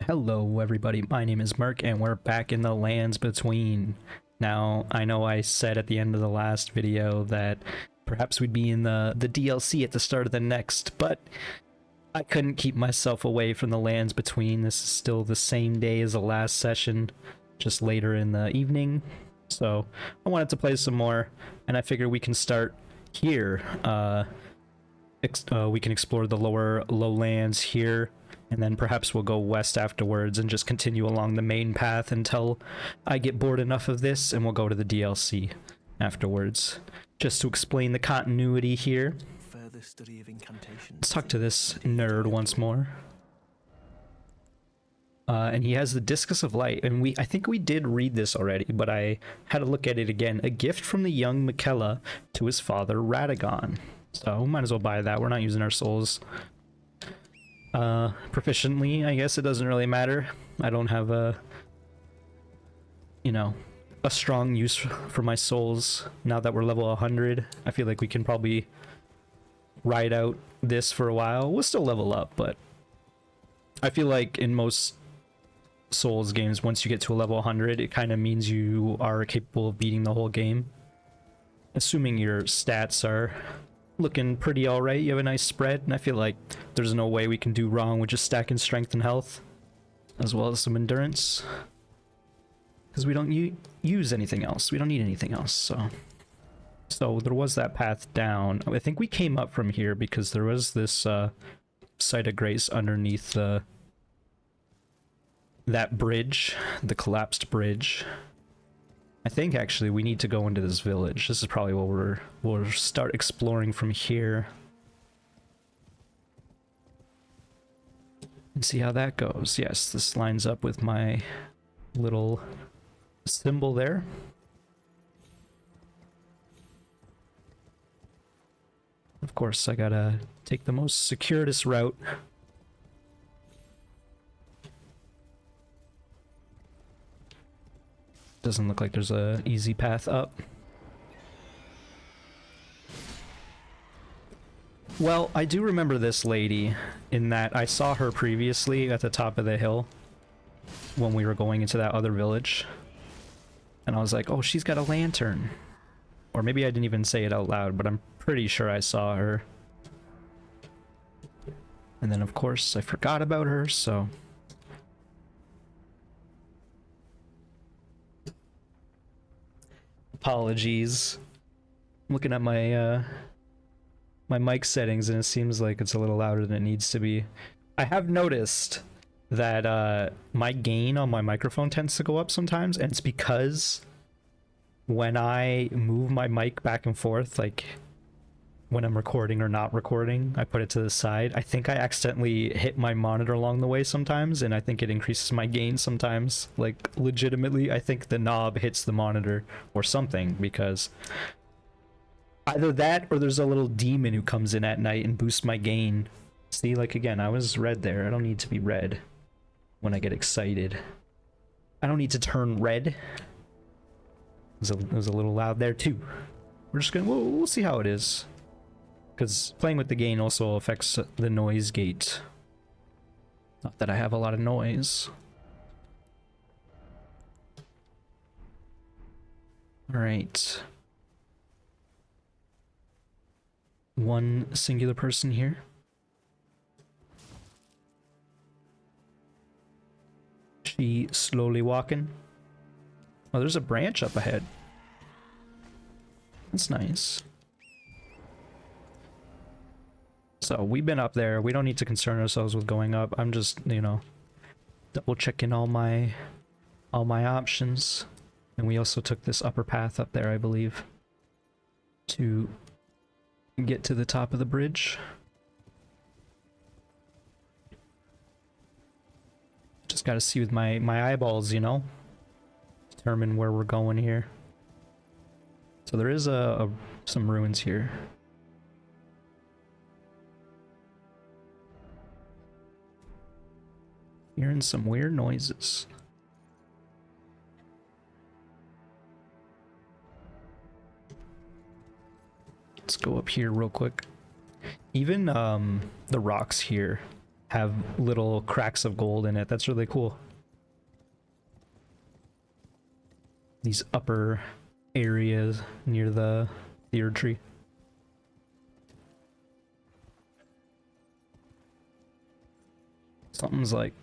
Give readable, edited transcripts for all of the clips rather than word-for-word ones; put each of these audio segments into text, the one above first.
Hello everybody, my name is Merc and we're back in the lands between. Now, I know I said at the end of the last video that perhaps we'd be in the DLC at the start of the next, but I couldn't keep myself away from the lands between. This is still the same day as the last session, just later in the evening. So I wanted to play some more, and I figured we can start here. We can explore the lowlands here, and then perhaps we'll go west afterwards and just continue along the main path until I get bored enough of this, and we'll go to the DLC afterwards. Just to explain the continuity here, Further study of incantations. let's talk to this nerd once more. And he has the Discus of Light, and I think we did read this already, but I had to look at it again. A gift from the young Miquella to his father Radagon. So we might as well buy that. We're not using our souls proficiently. I guess it doesn't really matter. I don't have a strong use for my souls now that we're level 100. I feel like we can probably ride out this for a while. We'll still level up, but I feel like in most Souls games, once you get to a level 100, it kind of means you are capable of beating the whole game. Assuming your stats are looking pretty alright, you have a nice spread, and I feel like there's no way we can do wrong with just stacking strength and health, as well as some endurance. Because we don't use anything else. We don't need anything else, So there was that path down. I think we came up from here because there was this site of grace underneath that bridge, the collapsed bridge. I think actually we need to go into this village. This is probably what we'll start exploring from here. And see how that goes. Yes, this lines up with my little symbol there. Of course, I gotta take the most circuitous route. Doesn't look like there's a easy path up. Well, I do remember this lady in that I saw her previously at the top of the hill when we were going into that other village. And I was like, oh, she's got a lantern. Or maybe I didn't even say it out loud, but I'm pretty sure I saw her. And then, of course, I forgot about her, so... Apologies. I'm looking at my my mic settings and it seems like it's a little louder than it needs to be. I have noticed that my gain on my microphone tends to go up sometimes, and it's because when I move my mic back and forth, like when I'm recording or not recording, I put it to the side. I think I accidentally hit my monitor along the way sometimes, and I think it increases my gain sometimes. Like, legitimately, I think the knob hits the monitor or something, because either that or there's a little demon who comes in at night and boosts my gain. See, like, again, I was red there. I don't need to be red when I get excited. I don't need to turn red. It was a little loud there, too. We're just gonna... We'll see how it is. Because playing with the gain also affects the noise gate. Not that I have a lot of noise. Alright. One singular person here. She slowly walking. Oh, there's a branch up ahead. That's nice. So we've been up there. We don't need to concern ourselves with going up. I'm just, double checking all my options. And we also took this upper path up there, I believe, to get to the top of the bridge. Just gotta see with my eyeballs, determine where we're going here. So there is some ruins here. Hearing some weird noises. Let's go up here real quick. Even the rocks here have little cracks of gold in it. That's really cool. These upper areas near the deer tree. Something's like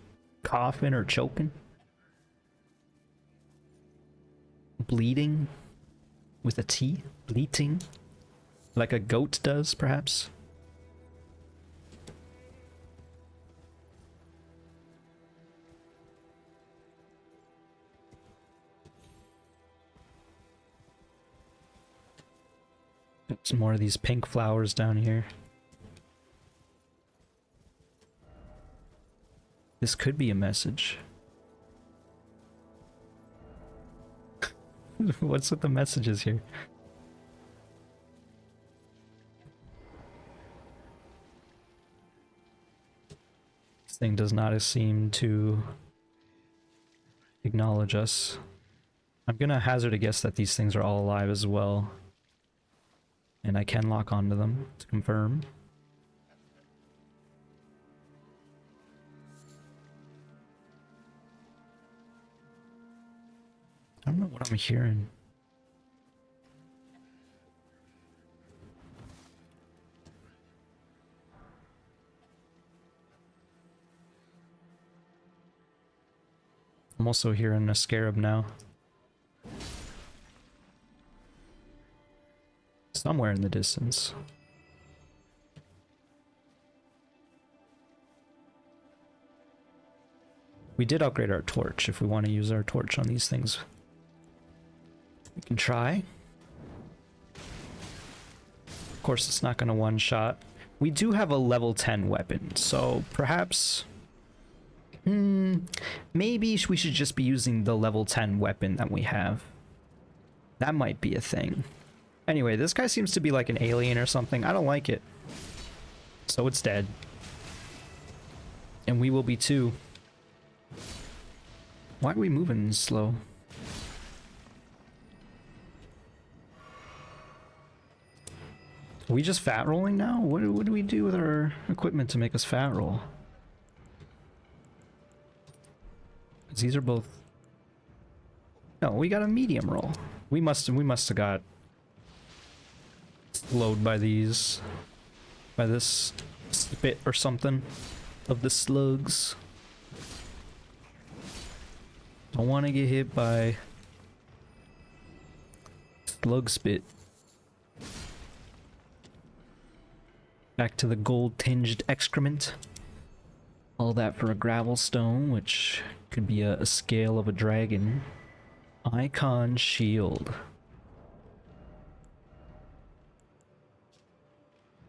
coughing or choking. Bleeding with a T. Bleating. Like a goat does, perhaps. Some more of these pink flowers down here. This could be a message. What's with the messages here? This thing does not seem to acknowledge us. I'm gonna hazard a guess that these things are all alive as well. And I can lock onto them to confirm. I don't know what I'm hearing. I'm also hearing a scarab now. Somewhere in the distance. We did upgrade our torch. If we want to use our torch on these things, we can try. Of course, it's not going to one-shot. We do have a level 10 weapon, so perhaps... maybe we should just be using the level 10 weapon that we have. That might be a thing. Anyway, this guy seems to be like an alien or something. I don't like it. So it's dead. And we will be too. Why are we moving slow? Are we just fat rolling now? What do we do with our equipment to make us fat roll? 'Cause these are both... No, we got a medium roll. We must have got slowed by these, by this spit or something of the slugs. Don't want to get hit by slug spit. Back to the gold tinged excrement. All that for a gravel stone, which could be a scale of a dragon. Icon shield.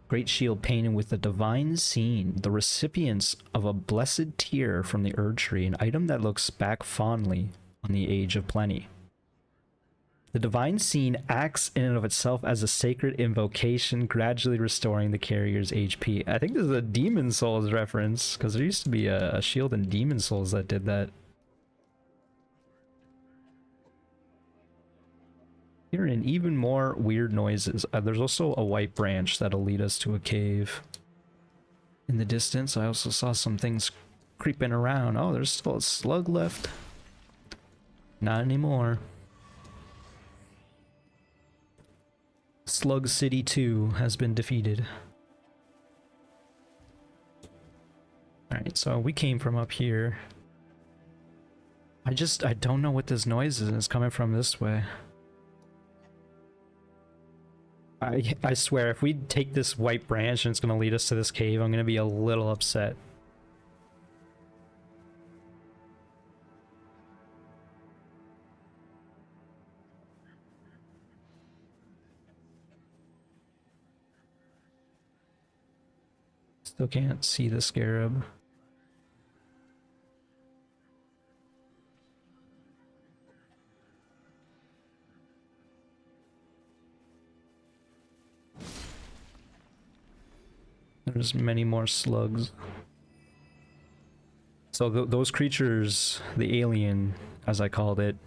Great shield painted with the divine scene, the recipients of a blessed tear from the Erd tree, an item that looks back fondly on the age of plenty. The divine scene acts in and of itself as a sacred invocation, gradually restoring the carrier's HP. I think this is a Demon Souls reference, because there used to be a shield in Demon Souls that did that. Hearing even more weird noises. There's also a white branch that'll lead us to a cave. In the distance, I also saw some things creeping around. Oh, there's still a slug left. Not anymore. Slug City 2 has been defeated. Alright, so we came from up here. I don't know what this noise is, and it's coming from this way. I swear, if we take this white branch and it's going to lead us to this cave, I'm going to be a little upset. Still can't see the scarab. There's many more slugs. So those creatures, the alien, as I called it,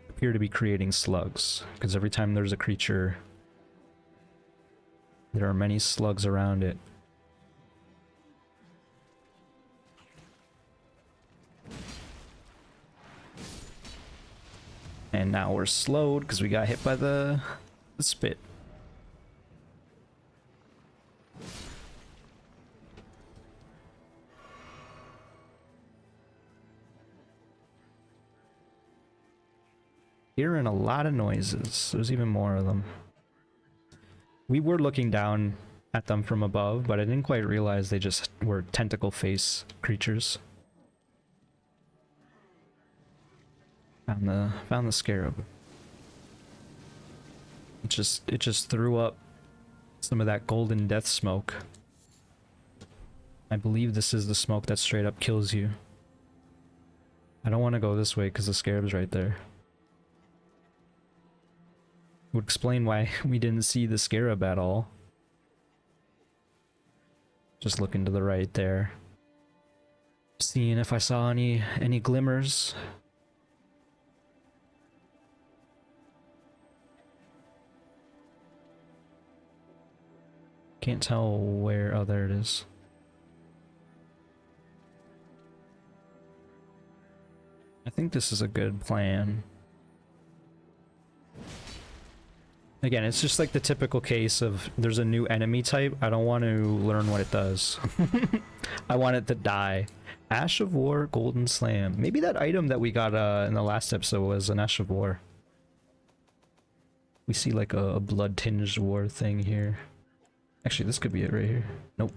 appear to be creating slugs. Because every time there's a creature, there are many slugs around it. And now we're slowed because we got hit by the spit. Hearing a lot of noises. There's even more of them. We were looking down at them from above, but I didn't quite realize they just were tentacle face creatures. Found the scarab. It just threw up some of that golden death smoke. I believe this is the smoke that straight up kills you. I don't want to go this way because the scarab's right there. Would explain why we didn't see the scarab at all. Just looking to the right there. Seeing if I saw any glimmers. Can't tell where. Oh, there it is. I think this is a good plan. Again, it's just like the typical case of there's a new enemy type. I don't want to learn what it does. I want it to die. Ash of War, Golden Slam. Maybe that item that we got in the last episode was an Ash of War. We see like a blood-tinged war thing here. Actually, this could be it right here. Nope.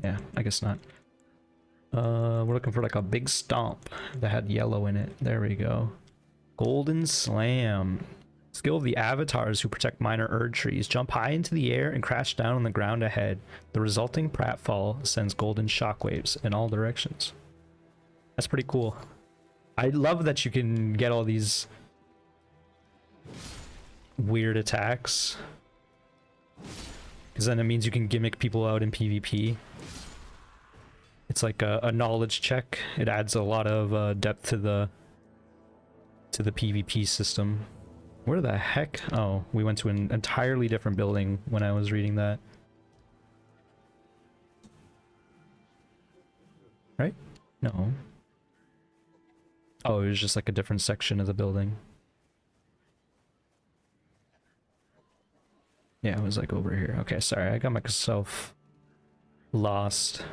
Yeah, I guess not. We're looking for like a big stomp that had yellow in it. There we go. Golden Slam. Skill of the avatars who protect minor Erd trees. Jump high into the air and crash down on the ground ahead. The resulting pratfall sends golden shockwaves in all directions. That's pretty cool. I love that you can get all these weird attacks. Because then it means you can gimmick people out in PvP. It's like a knowledge check. It adds a lot of depth to the PvP system. Where the heck? Oh, we went to an entirely different building when I was reading that. Right? No. Oh, it was just like a different section of the building. Yeah, it was like over here. Okay, sorry, I got myself lost.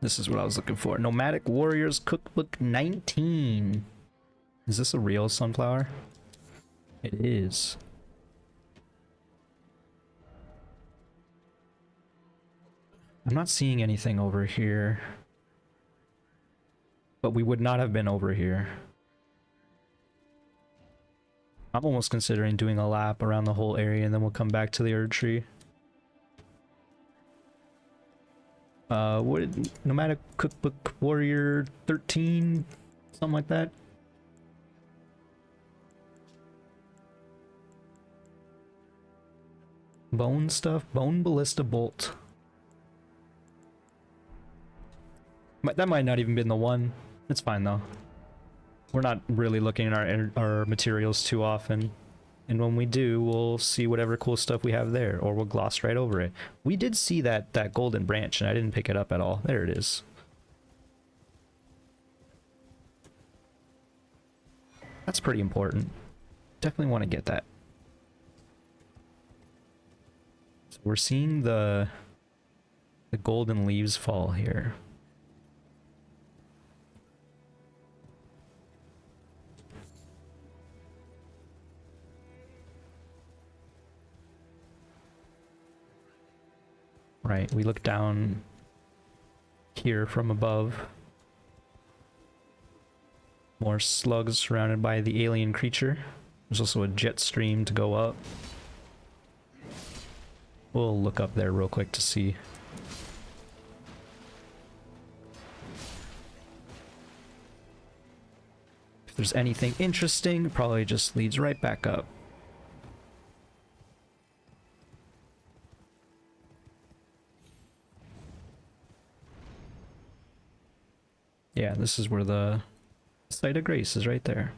This is what I was looking for. Nomadic Warriors Cookbook 19. Is this a real sunflower? It is. I'm not seeing anything over here. But we would not have been over here. I'm almost considering doing a lap around the whole area and then we'll come back to the Erd tree. What Nomadic Cookbook Warrior 13, something like that. Bone stuff, bone ballista bolt. That might not even been the one. It's fine though. We're not really looking at our materials too often. And when we do, we'll see whatever cool stuff we have there, or we'll gloss right over it. We did see that golden branch, and I didn't pick it up at all. There it is. That's pretty important. Definitely want to get that. So we're seeing the golden leaves fall here. Right, we look down here from above. More slugs surrounded by the alien creature. There's also a jet stream to go up. We'll look up there real quick to see. If there's anything interesting, it probably just leads right back up. Yeah, this is where the site of grace is right there.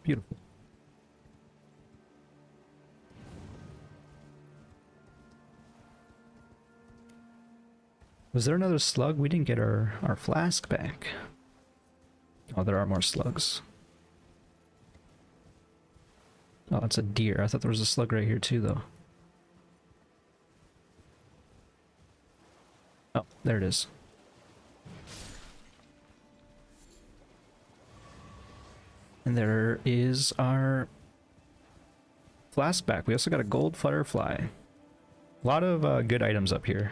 Beautiful. Was there another slug? We didn't get our flask back. Oh, there are more slugs. Oh, it's a deer. I thought there was a slug right here too, though. Oh, there it is. And there is our flask back. We also got a gold butterfly. A lot of good items up here.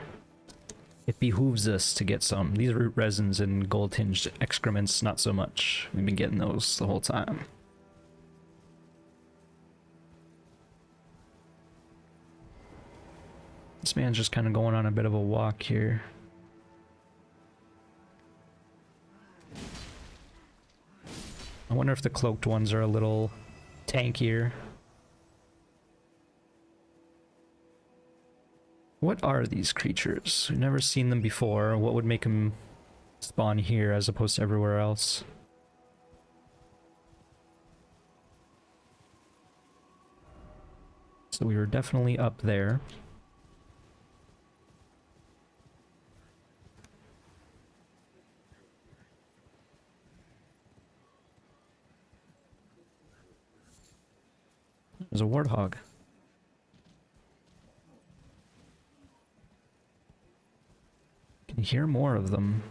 It behooves us to get some. These root resins and gold tinged excrements, not so much. We've been getting those the whole time. This man's just kind of going on a bit of a walk here. I wonder if the cloaked ones are a little tankier. What are these creatures? We've never seen them before. What would make them spawn here as opposed to everywhere else? So we were definitely up there. There's a warthog. Can hear more of them.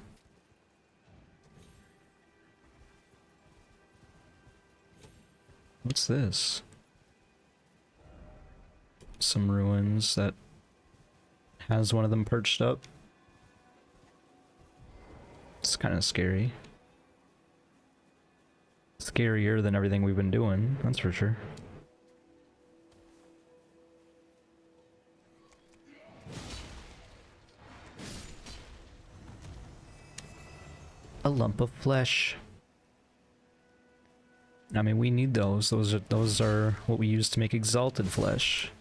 What's this? Some ruins that has one of them perched up. It's kind of scary. Scarier than everything we've been doing, that's for sure. A lump of flesh. I mean, we need those. Those are what we use to make exalted flesh.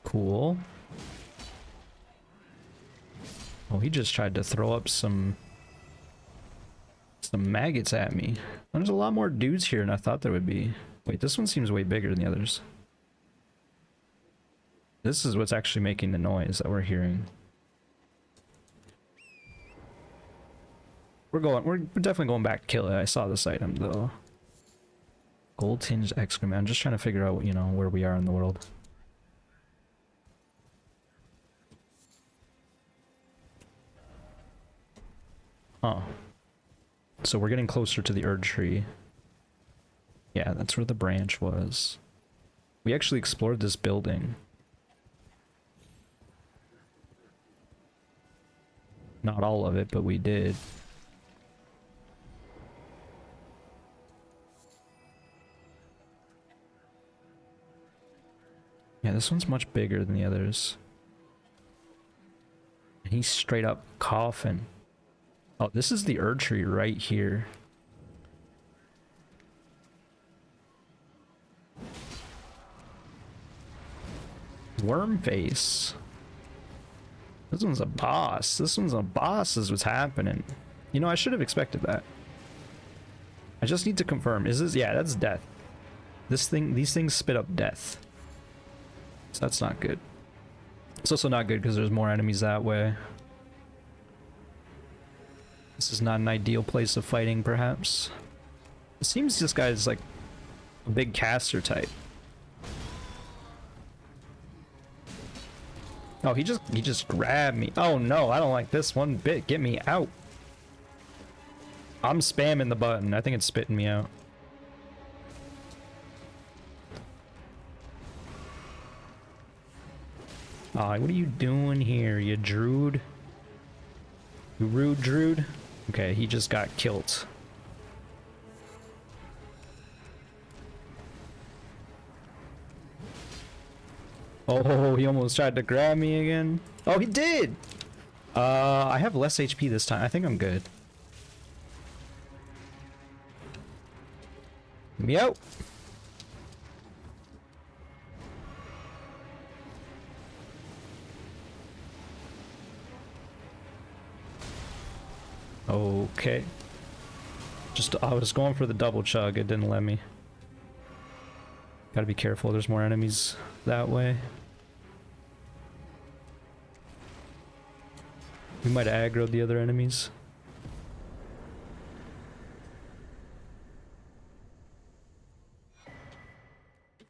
Cool. Oh, he just tried to throw up some maggots at me. There's a lot more dudes here than I thought there would be. Wait, this one seems way bigger than the others. This is what's actually making the noise that we're hearing. We're definitely going back to kill it. I saw this item though. Gold tinged excrement. I'm just trying to figure out, you know, where we are in the world. Oh. So we're getting closer to the Erd tree. Yeah, that's where the branch was. We actually explored this building. Not all of it, but we did. Yeah, this one's much bigger than the others. And he's straight up coughing. Oh, this is the Erd tree right here. Worm face. This one's a boss. This one's a boss is what's happening. You know, I should have expected that. I just need to confirm. Is this... Yeah, that's death. These things spit up death. So that's not good. It's also not good because there's more enemies that way. This is not an ideal place of fighting, perhaps. It seems this guy's like a big caster type. Oh, he just grabbed me. Oh no, I don't like this one bit. Get me out. I'm spamming the button. I think it's spitting me out. Aw, what are you doing here, you druid? You rude druid? Okay, he just got killed. Oh, he almost tried to grab me again. Oh, he did! I have less HP this time. I think I'm good. Get me out! Okay. I was going for the double chug, it didn't let me. Gotta be careful, there's more enemies that way. We might have aggroed the other enemies.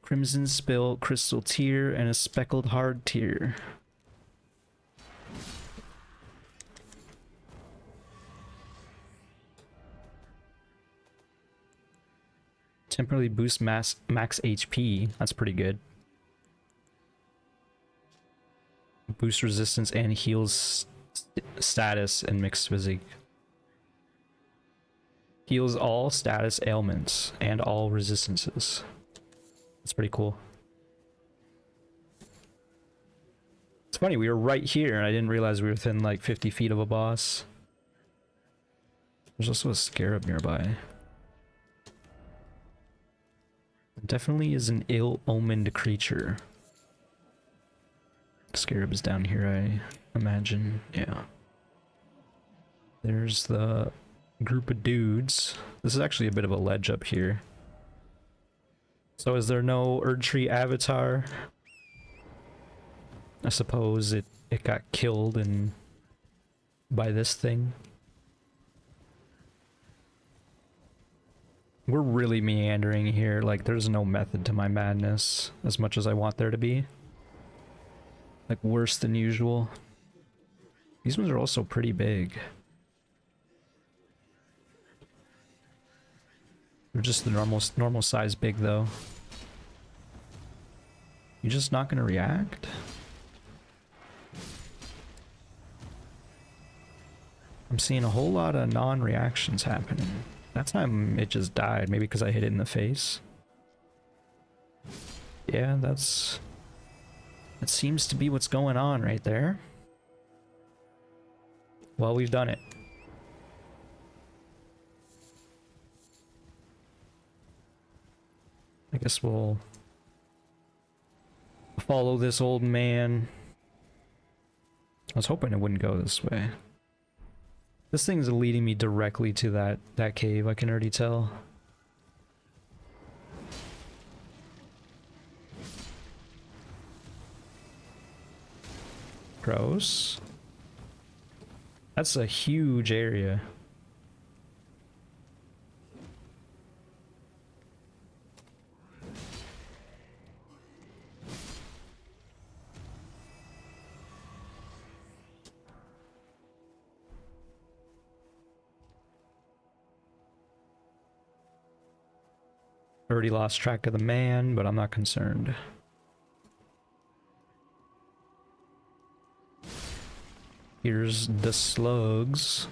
Crimson Spill, Crystal Tear, and a Speckled Hard Tear. Temporarily boost max HP. That's pretty good. Boost resistance and heals status and mixed physique. Heals all status ailments and all resistances. That's pretty cool. It's funny, we were right here and I didn't realize we were within like 50 feet of a boss. There's also a scarab nearby. Definitely is an ill-omened creature. Scarab is down here, I imagine. Yeah. There's the group of dudes. This is actually a bit of a ledge up here. So is there no Erdtree avatar? I suppose it got killed by this thing. We're really meandering here, like there's no method to my madness, as much as I want there to be. Like worse than usual. These ones are also pretty big. They're just the normal size big though. You just not gonna react? I'm seeing a whole lot of non-reactions happening. That time it just died, maybe because I hit it in the face. Yeah, that seems to be what's going on right there. Well, we've done it. I guess we'll follow this old man. I was hoping it wouldn't go this way. This thing's leading me directly to that cave, I can already tell. Gross. That's a huge area. Already lost track of the man, but I'm not concerned. Here's the slugs.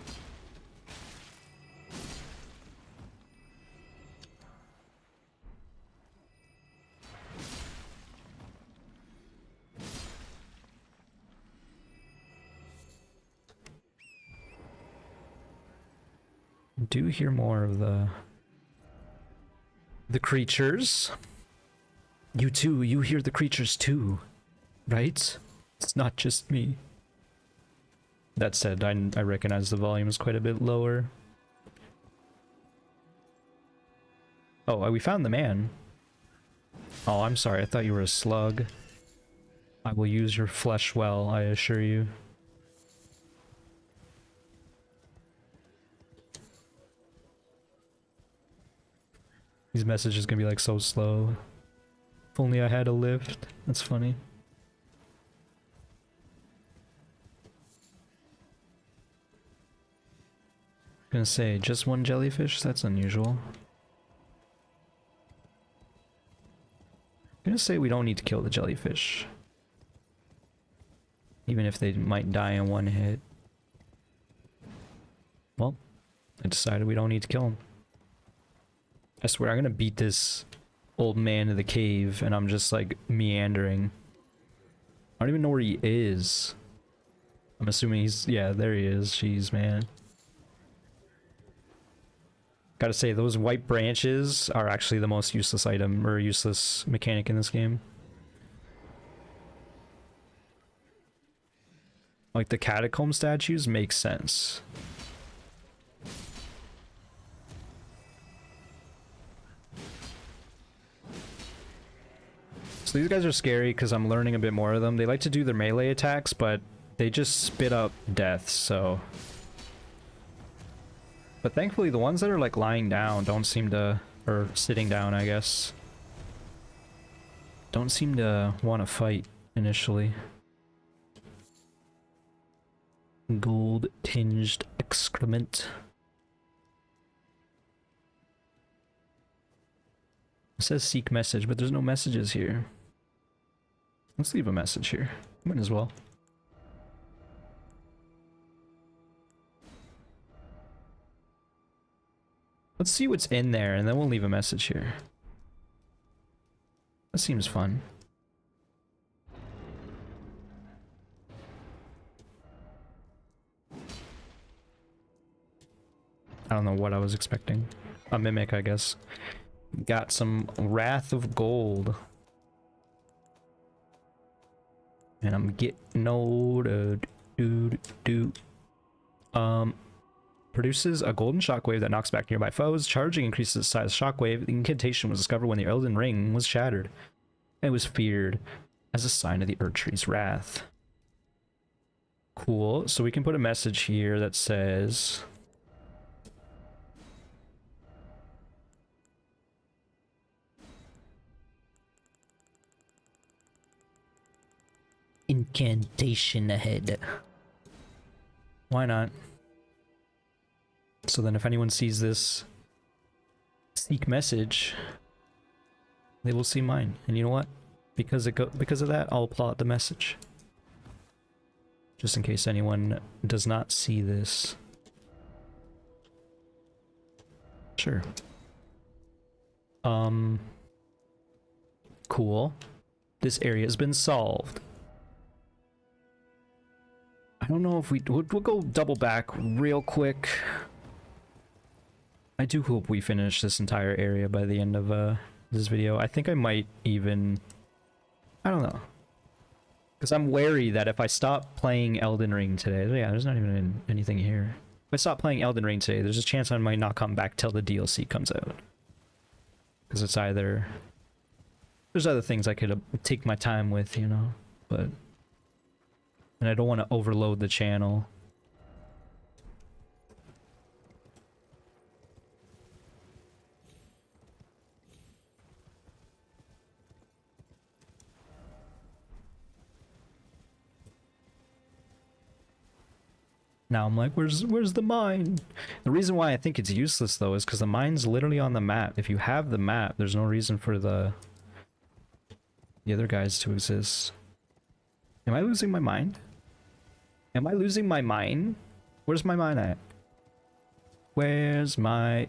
Do hear more of the creatures. You too, you hear the creatures too, right? It's not just me. That said, I recognize the volume is quite a bit lower. Oh, we found the man. Oh, I'm sorry, I thought you were a slug. I will use your flesh well, I assure you. These messages are gonna be like so slow. If only I had a lift. That's funny. Gonna say just one jellyfish? That's unusual. Gonna say we don't need to kill the jellyfish. Even if they might die in one hit. Well, I decided we don't need to kill him. I swear I'm gonna beat this old man in the cave and I'm just like meandering. I don't even know where he is. I'm assuming he's, yeah, there he is. Jeez, man. Gotta say, those white branches are actually the most useless item or useless mechanic in this game. Like the catacomb statues make sense. So these guys are scary because I'm learning a bit more of them. They like to do their melee attacks, but they just spit up death, so... But thankfully the ones that are like lying down don't seem to... Or sitting down, I guess. Don't seem to want to fight initially. Gold tinged excrement. It says seek message, but there's no messages here. Let's leave a message here. Might as well. Let's see what's in there, and then we'll leave a message here. That seems fun. I don't know what I was expecting. A mimic, I guess. Got some Wrath of Gold. And I'm getting old. Produces a golden shockwave that knocks back nearby foes. Charging increases the size of shockwave. The incantation was discovered when the Elden Ring was shattered. It was feared as a sign of the Erdtree's wrath. Cool. So we can put a message here that says... Incantation ahead. Why not? So then if anyone sees this seek message, they will see mine. And you know what? Because of that, I'll plot the message. Just in case anyone does not see this. Sure. Cool. This area has been solved. I don't know if we'll go double back real quick. I do hope we finish this entire area by the end of this video. I think I might even... I don't know. Because I'm wary that if I stop playing Elden Ring today... Yeah, there's not even anything here. If I stop playing Elden Ring today, there's a chance I might not come back till the DLC comes out. Because it's either... There's other things I could take my time with, you know? But... And I don't want to overload the channel. Now I'm like, where's the mine? The reason why I think it's useless though is because the mine's literally on the map. If you have the map, there's no reason for the other guys to exist. Am I losing my mind? Am I losing my mind? Where's my mind at? Where's my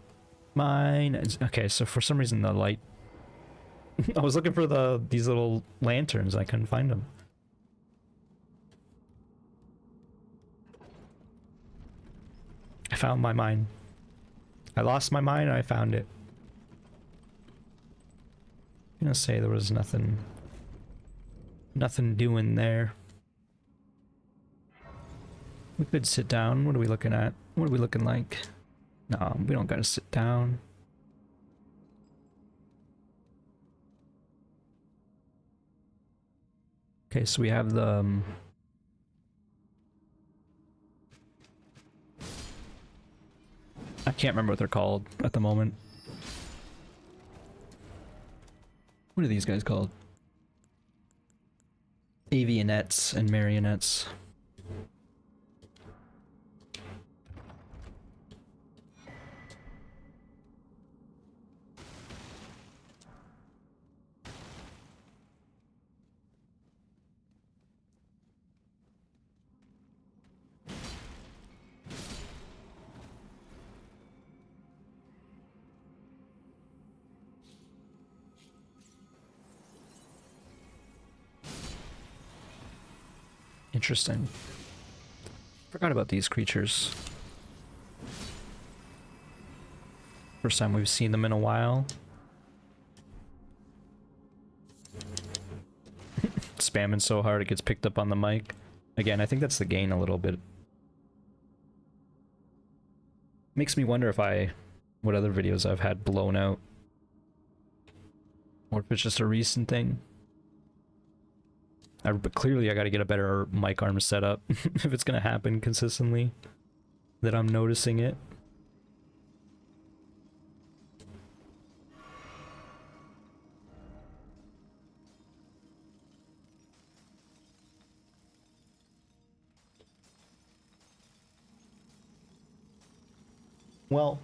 mine? Okay, so for some reason the light... I was looking for these little lanterns. I couldn't find them. I found my mine. I lost my mine and I found it. I'm gonna say there was nothing doing there. We could sit down. What are we looking at? What are we looking like? No, we don't gotta sit down. Okay, so we have the... I can't remember what they're called at the moment. What are these guys called? Avionettes and marionettes. Interesting. Forgot about these creatures. First time we've seen them in a while. Spamming so hard it gets picked up on the mic. Again, I think that's the gain a little bit. Makes me wonder if what other videos I've had blown out. Or if it's just a recent thing. But clearly I gotta get a better mic arm setup if it's gonna happen consistently that I'm noticing it. Well,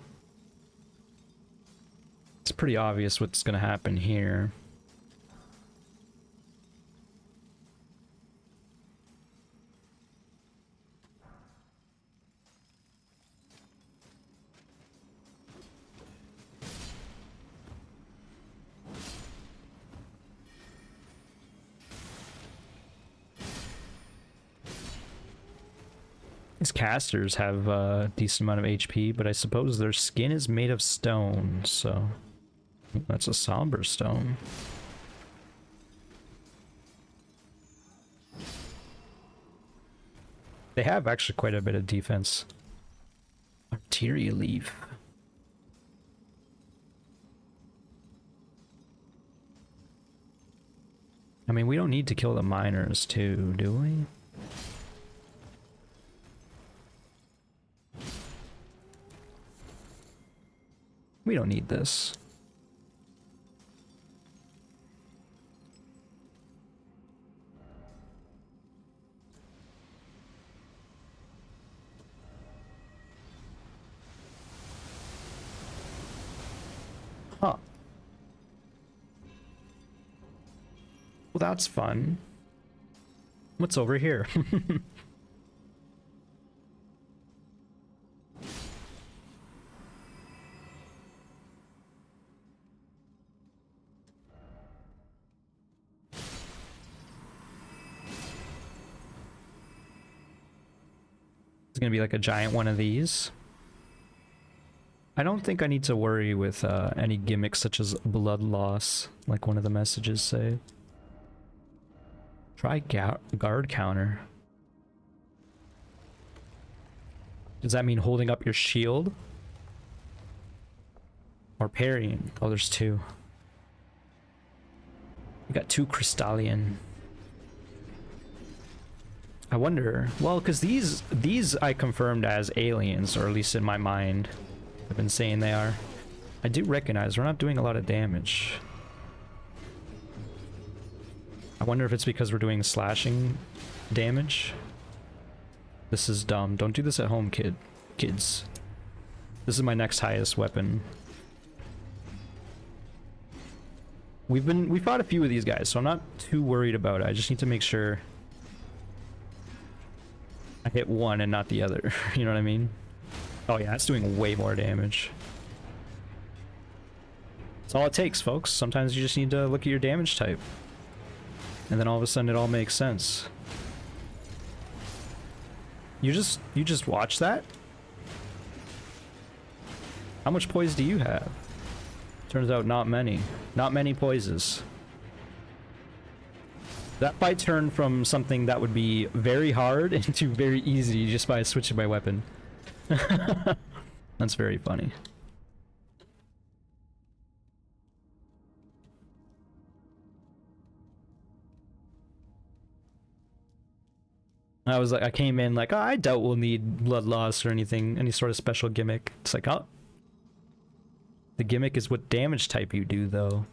it's pretty obvious what's gonna happen here. These casters have a decent amount of HP, but I suppose their skin is made of stone, so that's a somber stone. They have actually quite a bit of defense. Arteria leaf. I mean, we don't need to kill the miners too, do we? We don't need this. Huh. Well, that's fun. What's over here? It's gonna be like a giant one of these. I don't think I need to worry with any gimmicks such as blood loss, like one of the messages say. Try guard counter. Does that mean holding up your shield? Or parrying? Oh, there's two. We got two Crystallian. I wonder, well, because these I confirmed as aliens, or at least in my mind. I've been saying they are. I do recognize we're not doing a lot of damage. I wonder if it's because we're doing slashing damage. This is dumb. Don't do this at home, kids. This is my next highest weapon. We fought a few of these guys, so I'm not too worried about it. I just need to make sure I hit one and not the other. You know what I mean? Oh yeah, that's doing way more damage. That's all it takes, folks. Sometimes you just need to look at your damage type. And then all of a sudden it all makes sense. You just watch that? How much poise do you have? Turns out not many. Not many poises. That fight turned from something that would be very hard into very easy just by switching my weapon. That's very funny. I came in like, oh, I doubt we'll need blood loss or anything, any sort of special gimmick. It's like, oh, the gimmick is what damage type you do, though.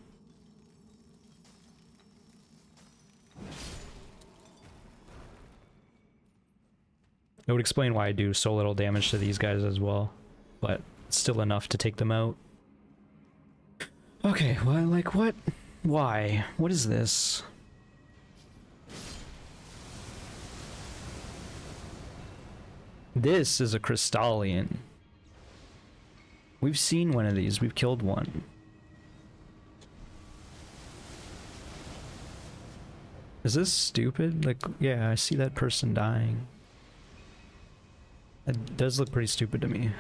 It would explain why I do so little damage to these guys as well, but still enough to take them out. Okay, well, like, what? Why? What is this? This is a Crystallian. We've seen one of these. We've killed one. Is this stupid? Like, yeah, I see that person dying. It does look pretty stupid to me.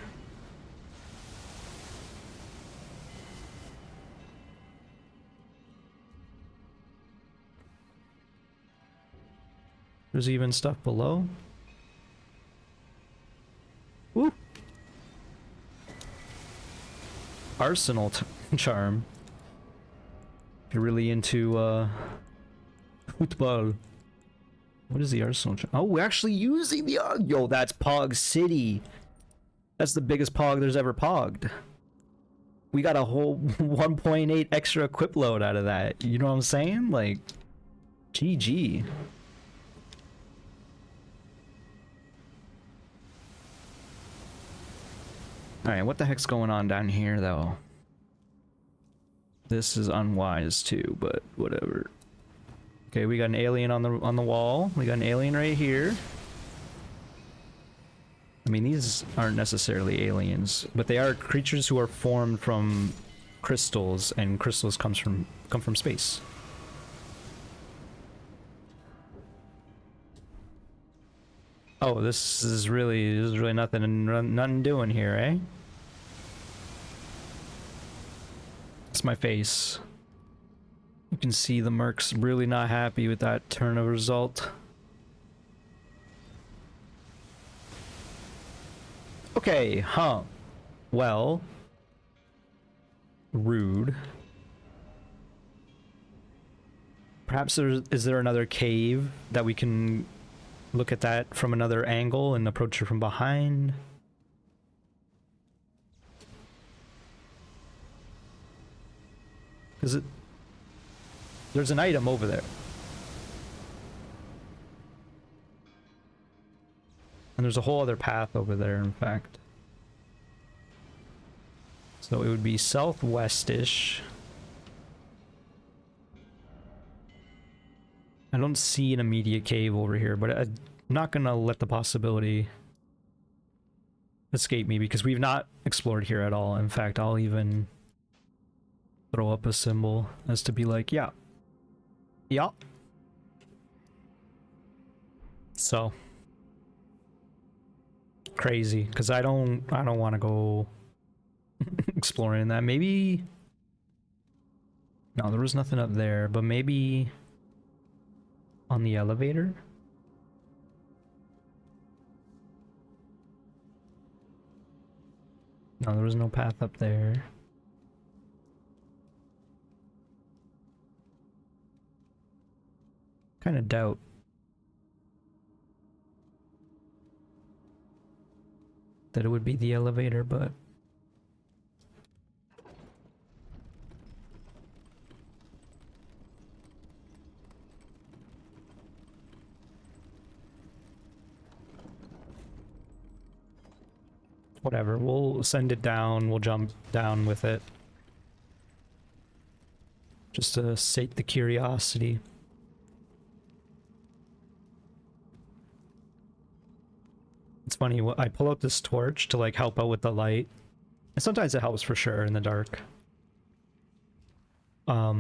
There's even stuff below. Woo! Arsenal charm. If you're really into football. What is the arsenal? Oh, we're actually using the... Yo, that's Pog City. That's the biggest Pog there's ever pogged. We got a whole 1.8 extra equip load out of that. You know what I'm saying? Like, GG. Alright, what the heck's going on down here, though? This is unwise, too, but whatever. Okay, we got an alien on the wall. We got an alien right here. I mean, these aren't necessarily aliens, but they are creatures who are formed from crystals, and crystals come from space. Oh, this is really nothing doing here, eh? It's my face. You can see the Merc's really not happy with that turn of result. Okay, huh. Well. Rude. Perhaps is there another cave that we can look at that from another angle and approach it from behind? Because there's an item over there. And there's a whole other path over there, in fact. So it would be southwest-ish. I don't see an immediate cave over here, but I'm not gonna let the possibility escape me because we've not explored here at all. In fact, I'll even throw up a symbol as to be like, yeah. Yeah. So crazy, because I don't want to go exploring that. Maybe no, there was nothing up there, but maybe on the elevator. No, there was no path up there. Kind of doubt. That it would be the elevator, but whatever, we'll send it down, we'll jump down with it. Just to sate the curiosity. It's funny, I pull out this torch to like help out with the light. And sometimes it helps for sure in the dark. But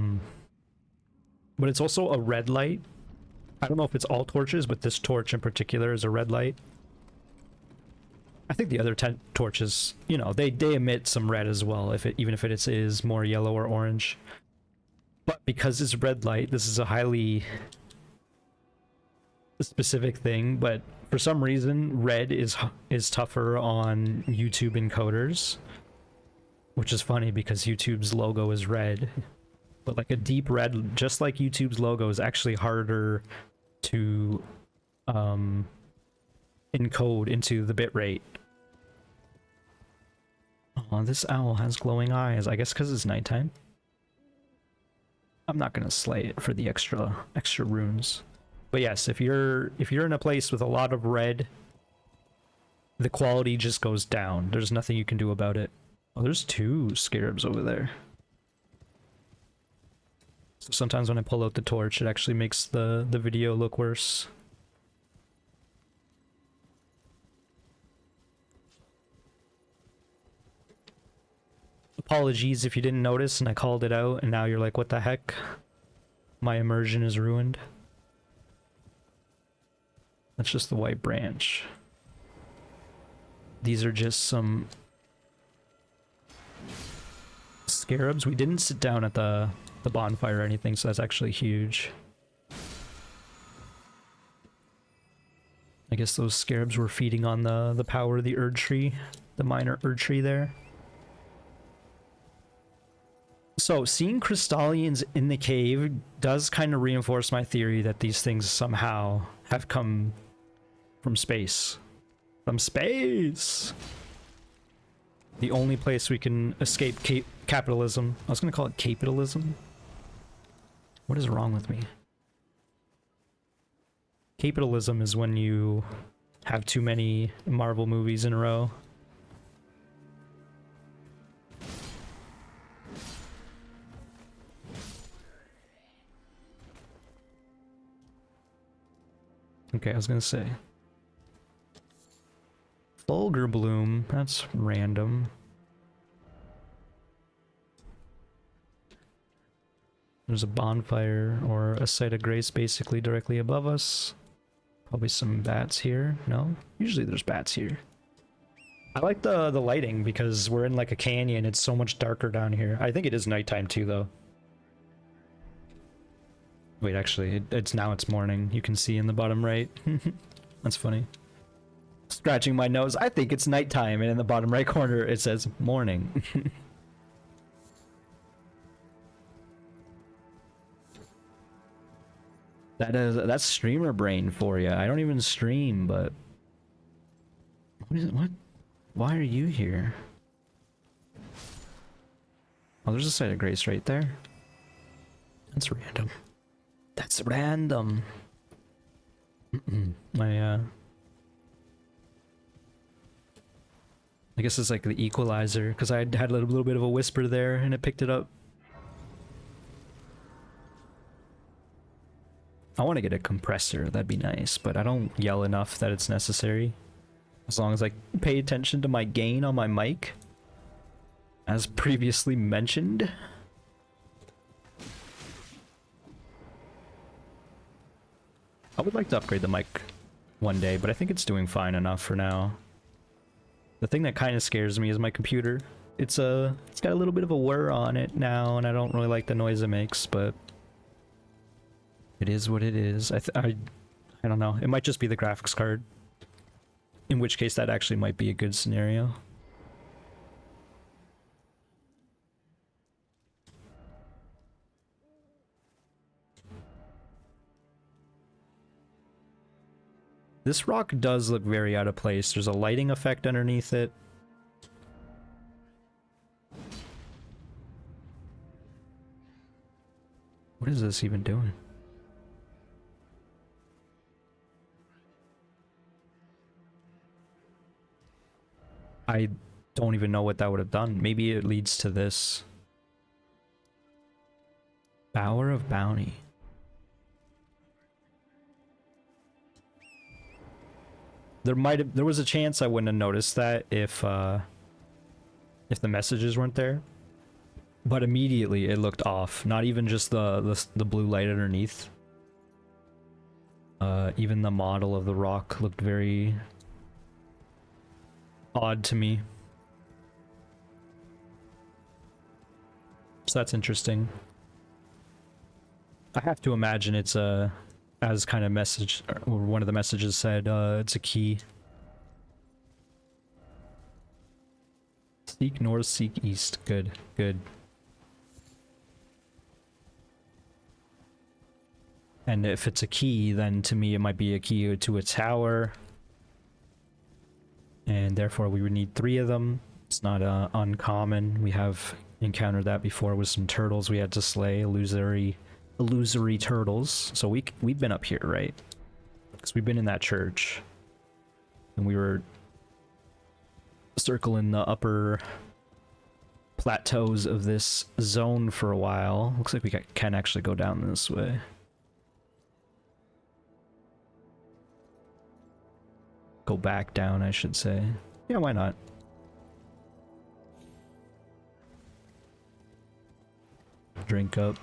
it's also a red light. I don't know if it's all torches, but this torch in particular is a red light. I think the other 10 torches, you know, they emit some red as well, even if it is more yellow or orange. But because it's red light, this is a highly specific thing, but for some reason red is tougher on YouTube encoders, which is funny because YouTube's logo is red, but like a deep red, just like YouTube's logo, is actually harder to encode into the bitrate. Oh, this owl has glowing eyes, I guess because it's nighttime. I'm not gonna slay it for the extra runes. But yes, if you're in a place with a lot of red, the quality just goes down. There's nothing you can do about it. Oh, there's 2 scarabs over there. So sometimes when I pull out the torch, it actually makes the video look worse. Apologies if you didn't notice and I called it out and now you're like, what the heck? My immersion is ruined. That's just the white branch. These are just some scarabs. We didn't sit down at the bonfire or anything, so that's actually huge. I guess those scarabs were feeding on the power of the Erd tree, the minor Erd tree there. So seeing crystallians in the cave does kind of reinforce my theory that these things somehow have come from space. From space! The only place we can escape capitalism. I was gonna call it capitalism. What is wrong with me? Capitalism is when you have too many Marvel movies in a row. Okay, I was gonna say. Vulgar Bloom, that's random. There's a bonfire or a site of grace basically directly above us. Probably some bats here. No? Usually there's bats here. I like the lighting because we're in like a canyon. It's so much darker down here. I think it is nighttime too though. Wait, actually, it's morning. You can see in the bottom right. That's funny. Scratching my nose. I think it's nighttime, and in the bottom right corner it says morning. That's streamer brain for you. I don't even stream, but what is it? What? Why are you here? Oh, there's a site of grace right there. That's random. That's random. I guess it's like the equalizer, because I had a little bit of a whisper there, and it picked it up. I want to get a compressor, that'd be nice, but I don't yell enough that it's necessary. As long as I pay attention to my gain on my mic, as previously mentioned. I would like to upgrade the mic one day, but I think it's doing fine enough for now. The thing that kind of scares me is my computer. It's got a little bit of a whir on it now, and I don't really like the noise it makes, but it is what it is. I don't know. It might just be the graphics card. In which case, that actually might be a good scenario. This rock does look very out of place. There's a lighting effect underneath it. What is this even doing? I don't even know what that would have done. Maybe it leads to this. Bower of Bounty. There was a chance I wouldn't have noticed that if the messages weren't there. But immediately it looked off. Not even just the blue light underneath. Even the model of the rock looked very odd to me. So that's interesting. I have to imagine it's as kind of message, or one of the messages said, it's a key. Seek north, seek east. Good, good. And if it's a key, then to me it might be a key to a tower. And therefore we would need 3 of them. It's not uncommon. We have encountered that before with some turtles we had to slay, illusory turtles. So we've been up here, right? Because we've been in that church. And we were circling the upper plateaus of this zone for a while. Looks like we can actually go down this way. Go back down, I should say. Yeah, why not? Drink up.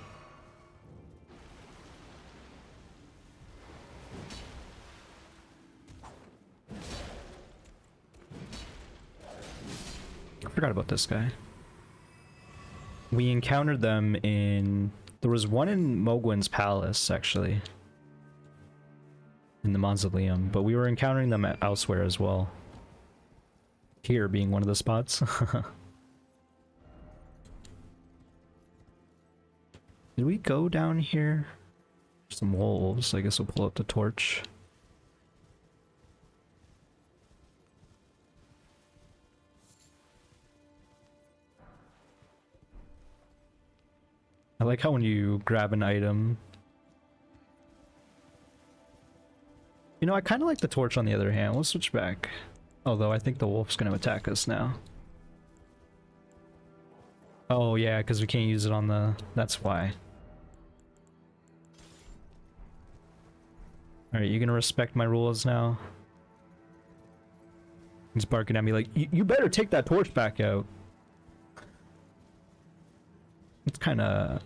I forgot about this guy. We encountered them in... There was one in Mogwin's palace, actually. In the mausoleum, but we were encountering them elsewhere as well. Here being one of the spots. Did we go down here? Some wolves. I guess we'll pull up the torch. like how when you grab an item... You know, I kind of like the torch on the other hand. We'll switch back. Although I think the wolf's going to attack us now. Oh yeah, because we can't use it on the... That's why. Alright, you gonna respect my rules now? He's barking at me like, you better take that torch back out. It's kind of...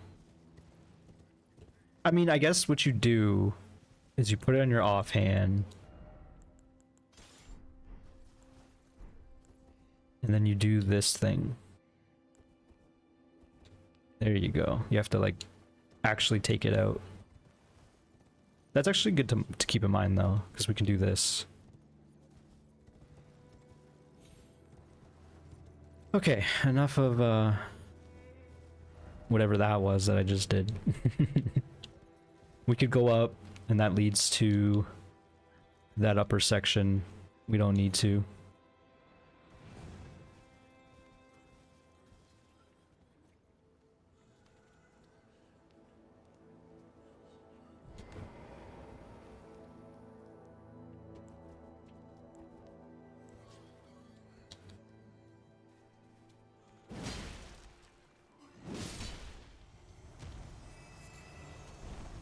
I mean, I guess what you do is you put it on your offhand. And then you do this thing. There you go. You have to, like, actually take it out. That's actually good to keep in mind, though, because we can do this. Okay, enough of, whatever that was that I just did. We could go up, and that leads to that upper section. We don't need to.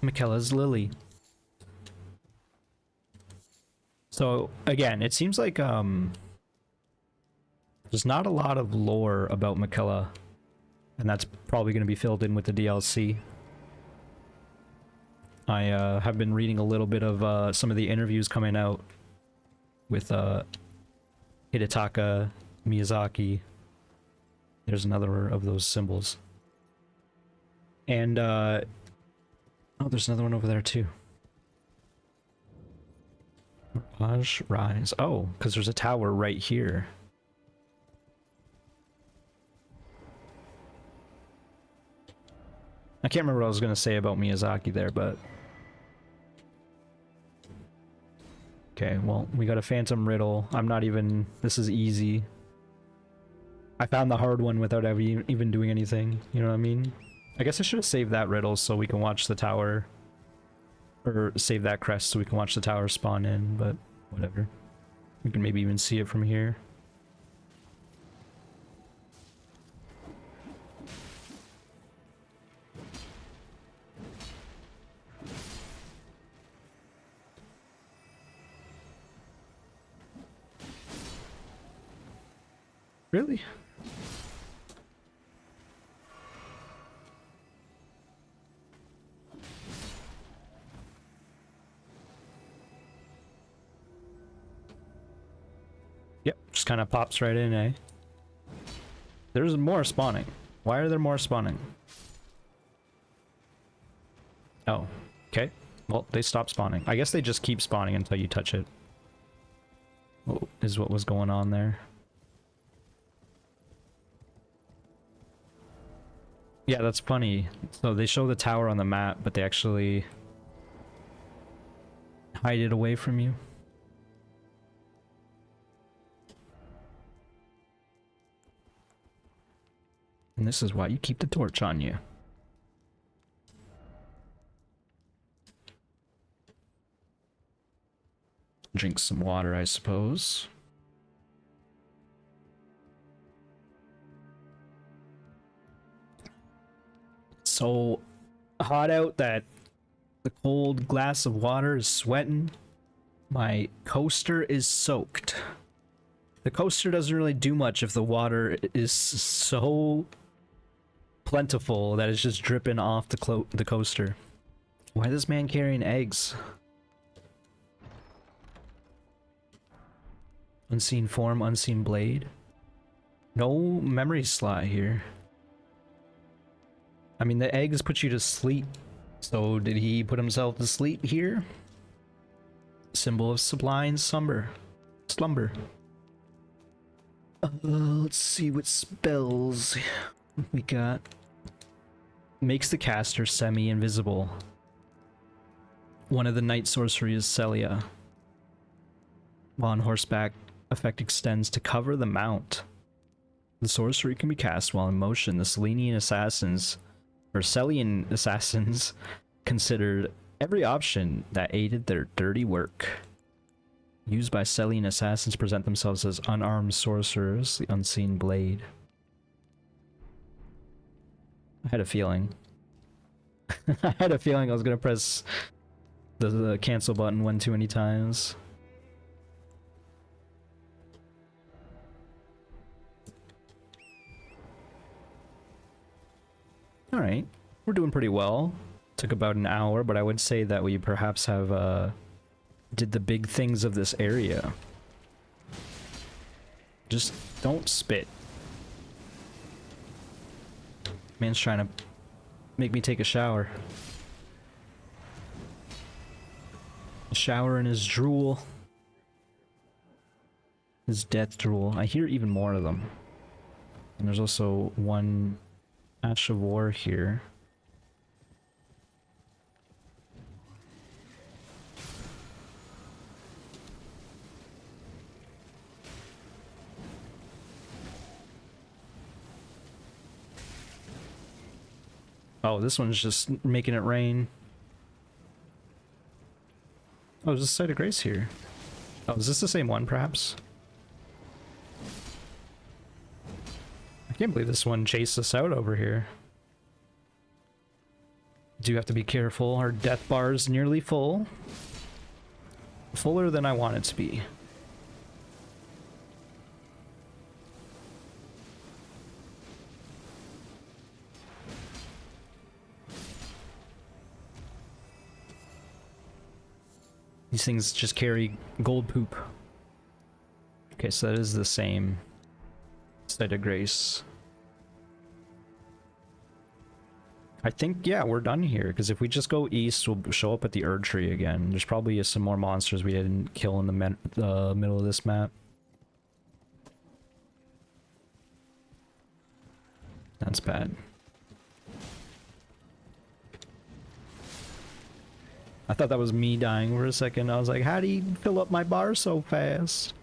Michaela's Lily. So again, it seems like there's not a lot of lore about Michaela, and that's probably going to be filled in with the DLC. I have been reading a little bit of some of the interviews coming out with Hidetaka Miyazaki. There's another of those symbols. And oh, there's another one over there too. Mirage Rise. Oh, because there's a tower right here. I can't remember what I was going to say about Miyazaki there, but... Okay, well, we got a Phantom Riddle. I'm not even... This is easy. I found the hard one without even doing anything. You know what I mean? I guess I should have saved that riddle so we can watch the tower. Or save that crest so we can watch the tower spawn in, but whatever. We can maybe even see it from here. Really? Yep, just kind of pops right in, eh? There's more spawning. Why are there more spawning? Oh, okay. Well, they stop spawning. I guess they just keep spawning until you touch it. Is what was going on there. Yeah, that's funny. So they show the tower on the map, but they actually hide it away from you. And this is why you keep the torch on you. Drink some water, I suppose. So hot out that the cold glass of water is sweating. My coaster is soaked. The coaster doesn't really do much if the water is so plentiful that it's just dripping off the coaster. Why is this man carrying eggs? Unseen form, unseen blade. No memory slot here. I mean, the eggs put you to sleep. So did he put himself to sleep here? Symbol of sublime slumber. Let's see what spells we got. Makes the caster semi-invisible. One of the night sorcery is Celia. While on horseback, effect extends to cover the mount. The sorcery can be cast while in motion. The Selenian assassins or Sellian assassins considered every option that aided their dirty work. Used by Sellian assassins present themselves as unarmed sorcerers, the unseen blade. I had a feeling. I had a feeling I was gonna press the cancel button one too many times. Alright, we're doing pretty well. Took about an hour, but I would say that we perhaps have did the big things of this area. Just don't spit. Man's trying to make me take a shower. A shower in his drool. His death drool. I hear even more of them. And there's also one Ash of War here. Oh, this one's just making it rain. Oh, there's a Site of Grace here. Oh, is this the same one, perhaps? I can't believe this one chased us out over here. Do have to be careful. Our death bar is nearly full. Fuller than I want it to be. These things just carry gold poop. Okay, so that is the same Site of Grace. I think, yeah, we're done here, because if we just go east, we'll show up at the Erd Tree again. There's probably some more monsters we didn't kill in the middle of this map. That's bad. I thought that was me dying for a second. I was like, how do you fill up my bar so fast?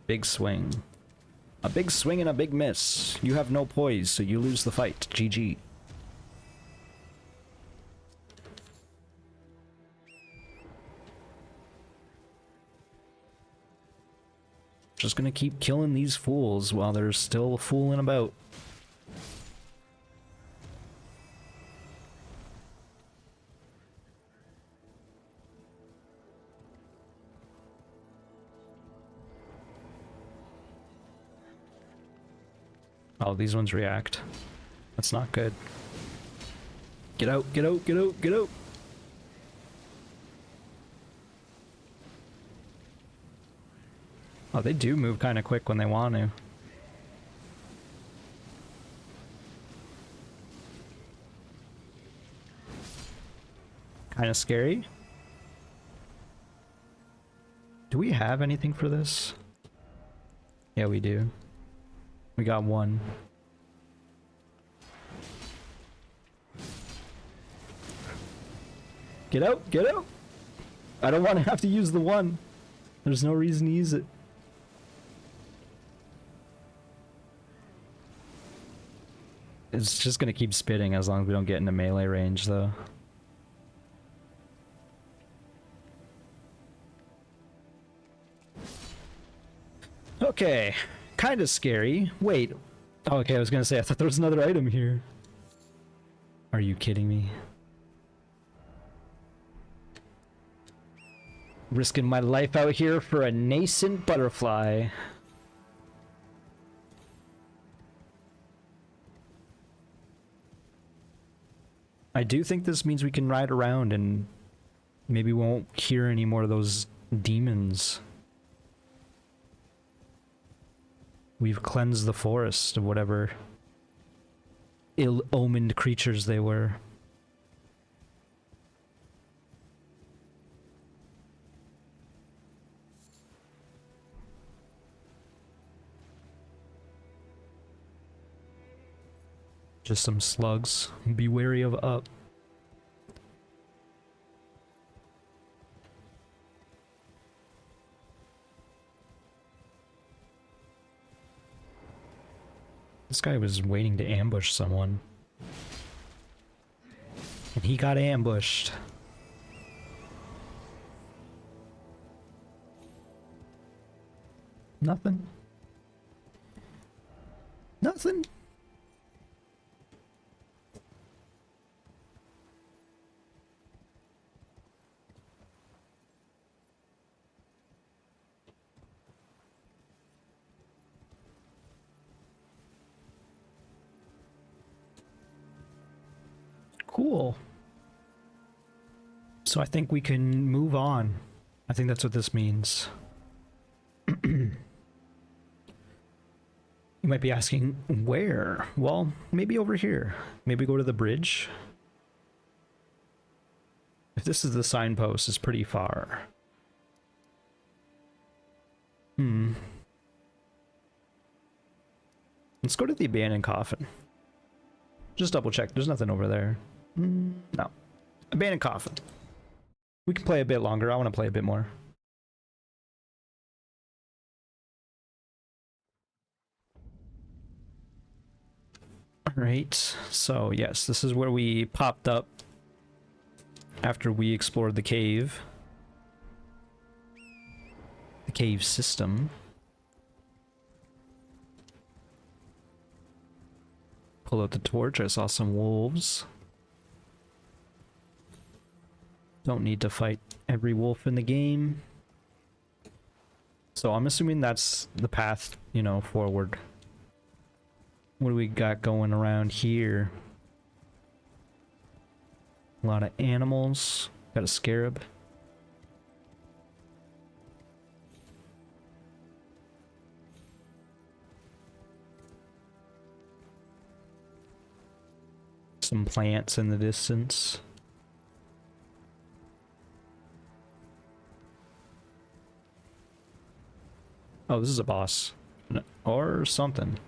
Big swing. A big swing and a big miss. You have no poise, so you lose the fight. GG. Just gonna keep killing these fools while they're still fooling about. Oh, these ones react. That's not good. Get out, get out, get out, get out! Oh, they do move kind of quick when they want to. Kind of scary. Do we have anything for this? Yeah, we do. We got one. Get out! Get out! I don't want to have to use the one. There's no reason to use it. It's just gonna keep spitting as long as we don't get into melee range, though. Okay. Kind of scary. Wait. Oh, okay, I was gonna say, I thought there was another item here. Are you kidding me? Risking my life out here for a nascent butterfly. I do think this means we can ride around and maybe we won't hear any more of those demons. We've cleansed the forest of whatever ill-omened creatures they were. Just some slugs. Be wary of up. This guy was waiting to ambush someone. And he got ambushed. Nothing. Nothing. Cool. So I think we can move on. I think that's what this means. You might be asking, where? Well, maybe over here. Maybe go to the bridge. If this is the signpost, it's pretty far. Let's go to the abandoned coffin. Just double check. There's nothing over there. No. Abandoned coffin. We can play a bit longer. I want to play a bit more. Alright, so yes, this is where we popped up after we explored the cave. The cave system. Pull out the torch. I saw some wolves. Don't need to fight every wolf in the game. So I'm assuming that's the path, you know, forward. What do we got going around here? A lot of animals. Got a scarab. Some plants in the distance. Oh, this is a boss. Or something.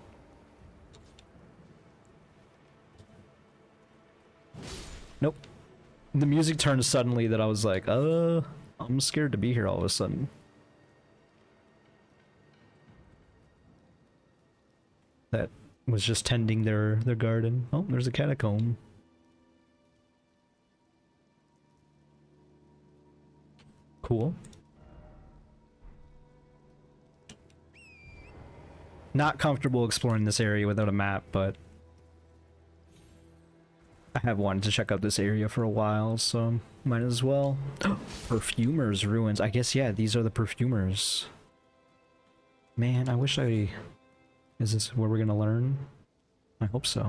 Nope. The music turned suddenly that I was like, I'm scared to be here all of a sudden. That was just tending their garden. Oh, there's a catacomb. Cool. Not comfortable exploring this area without a map, but I have wanted to check out this area for a while, so might as well. Perfumer's ruins. I guess, yeah, these are the perfumers. Man, I wish I... Is this where we're gonna learn? I hope so.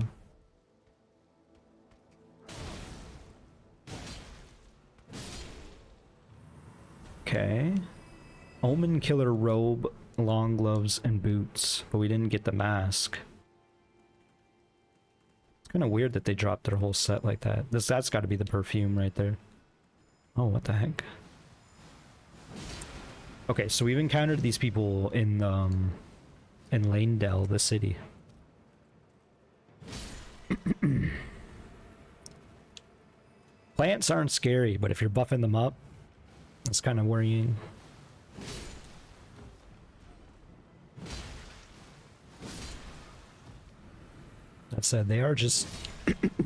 Okay. Omen Killer robe, long gloves, and boots, but we didn't get the mask. It's kind of weird that they dropped their whole set like that. That's got to be the perfume right there. Oh, what the heck? Okay, so we've encountered these people in Lanedell, the city. Plants aren't scary, but if you're buffing them up, it's kind of worrying. That said, they are just,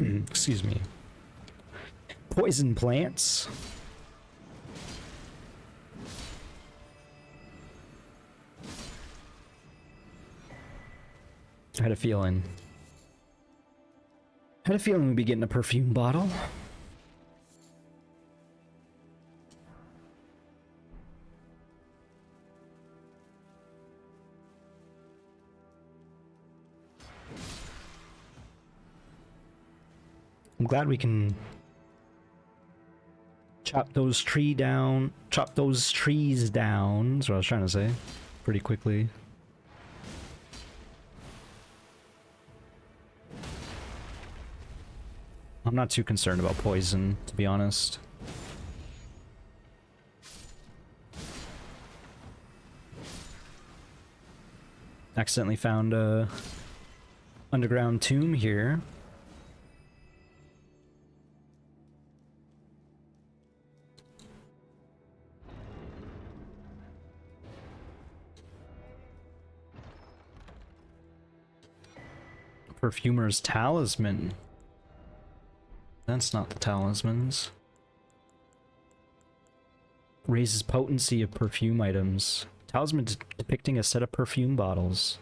excuse me, poison plants. I had a feeling. We'd be getting a perfume bottle. I'm glad we can chop those trees down, that's what I was trying to say, pretty quickly. I'm not too concerned about poison, to be honest. Accidentally found a underground tomb here. Perfumer's talisman. That's not the talismans. Raises potency of perfume items. Talisman depicting a set of perfume bottles.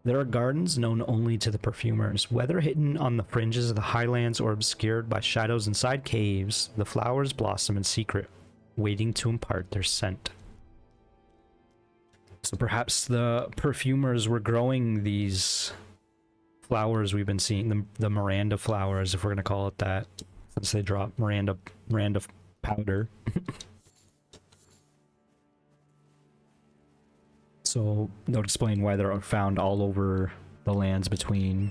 There are gardens known only to the perfumers, whether hidden on the fringes of the highlands or obscured by shadows inside caves. The flowers blossom in secret, waiting to impart their scent. So perhaps the perfumers were growing these flowers we've been seeing, the Miranda flowers, if we're gonna call it that, since they drop Miranda powder. So they'll explain why they're found all over the lands between,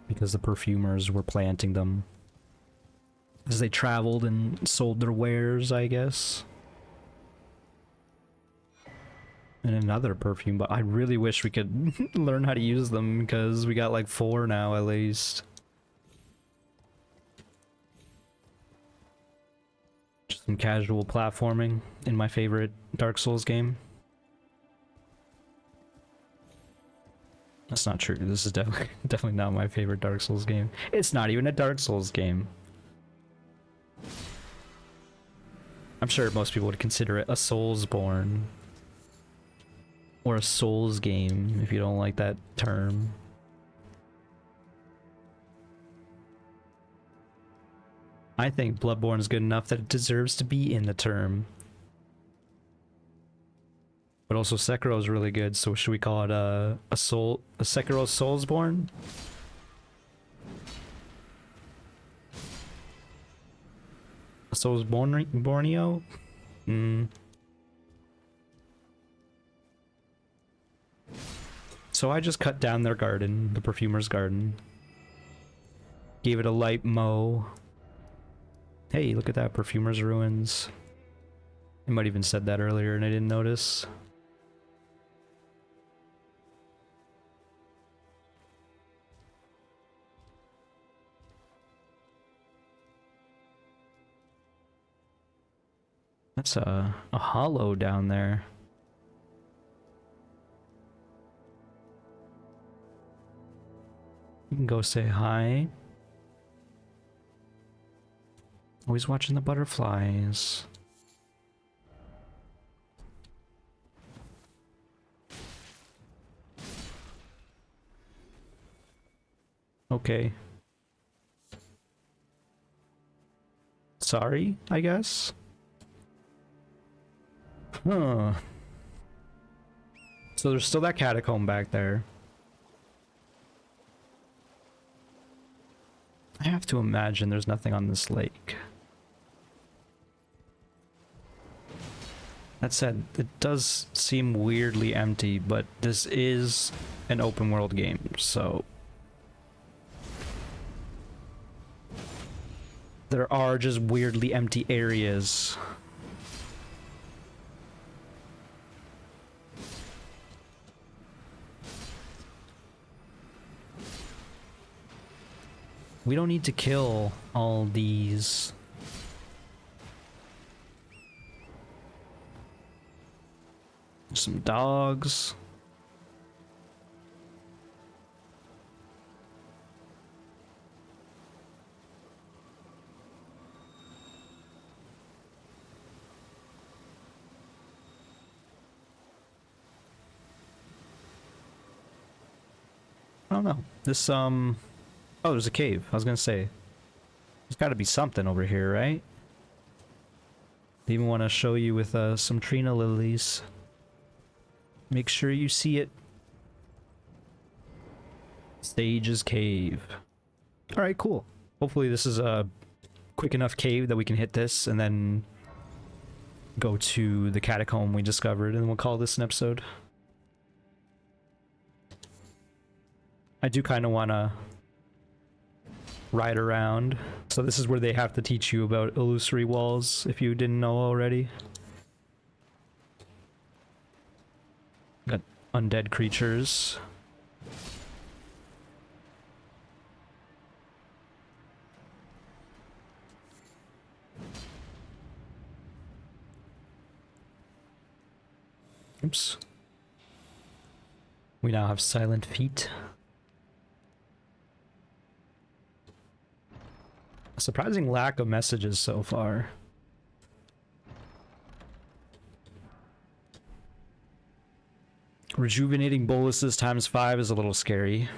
because the perfumers were planting them as they traveled and sold their wares, I guess. And another perfume, but I really wish we could learn how to use them, because we got like 4 now at least. Just some casual platforming in my favorite Dark Souls game. That's not true. This is definitely not my favorite Dark Souls game. It's not even a Dark Souls game. I'm sure most people would consider it a Soulsborne. Or a Souls game, if you don't like that term. I think Bloodborne is good enough that it deserves to be in the term. But also Sekiro is really good, so should we call it a Sekiro Soulsborne? A Soulsborneo? So I just cut down their garden, the perfumer's garden. Gave it a light mow. Hey, look at that, perfumer's ruins. I might even said that earlier and I didn't notice. That's a hollow down there. You can go say hi. Always watching the butterflies. Okay. Sorry, I guess. Huh. So there's still that catacomb back there. I have to imagine there's nothing on this lake. That said, it does seem weirdly empty, but this is an open world game, so there are just weirdly empty areas. We don't need to kill all these. Some dogs. I don't know. This, oh, there's a cave. I was gonna say. There's gotta be something over here, right? They even want to show you with, some Trina lilies. Make sure you see it. Sage's Cave. Alright, cool. Hopefully this is a quick enough cave that we can hit this and then go to the catacomb we discovered, and we'll call this an episode. I do kind of want to ride around. So this is where they have to teach you about illusory walls, if you didn't know already. Got undead creatures. Oops. We now have silent feet. A surprising lack of messages so far. Rejuvenating boluses ×5 is a little scary.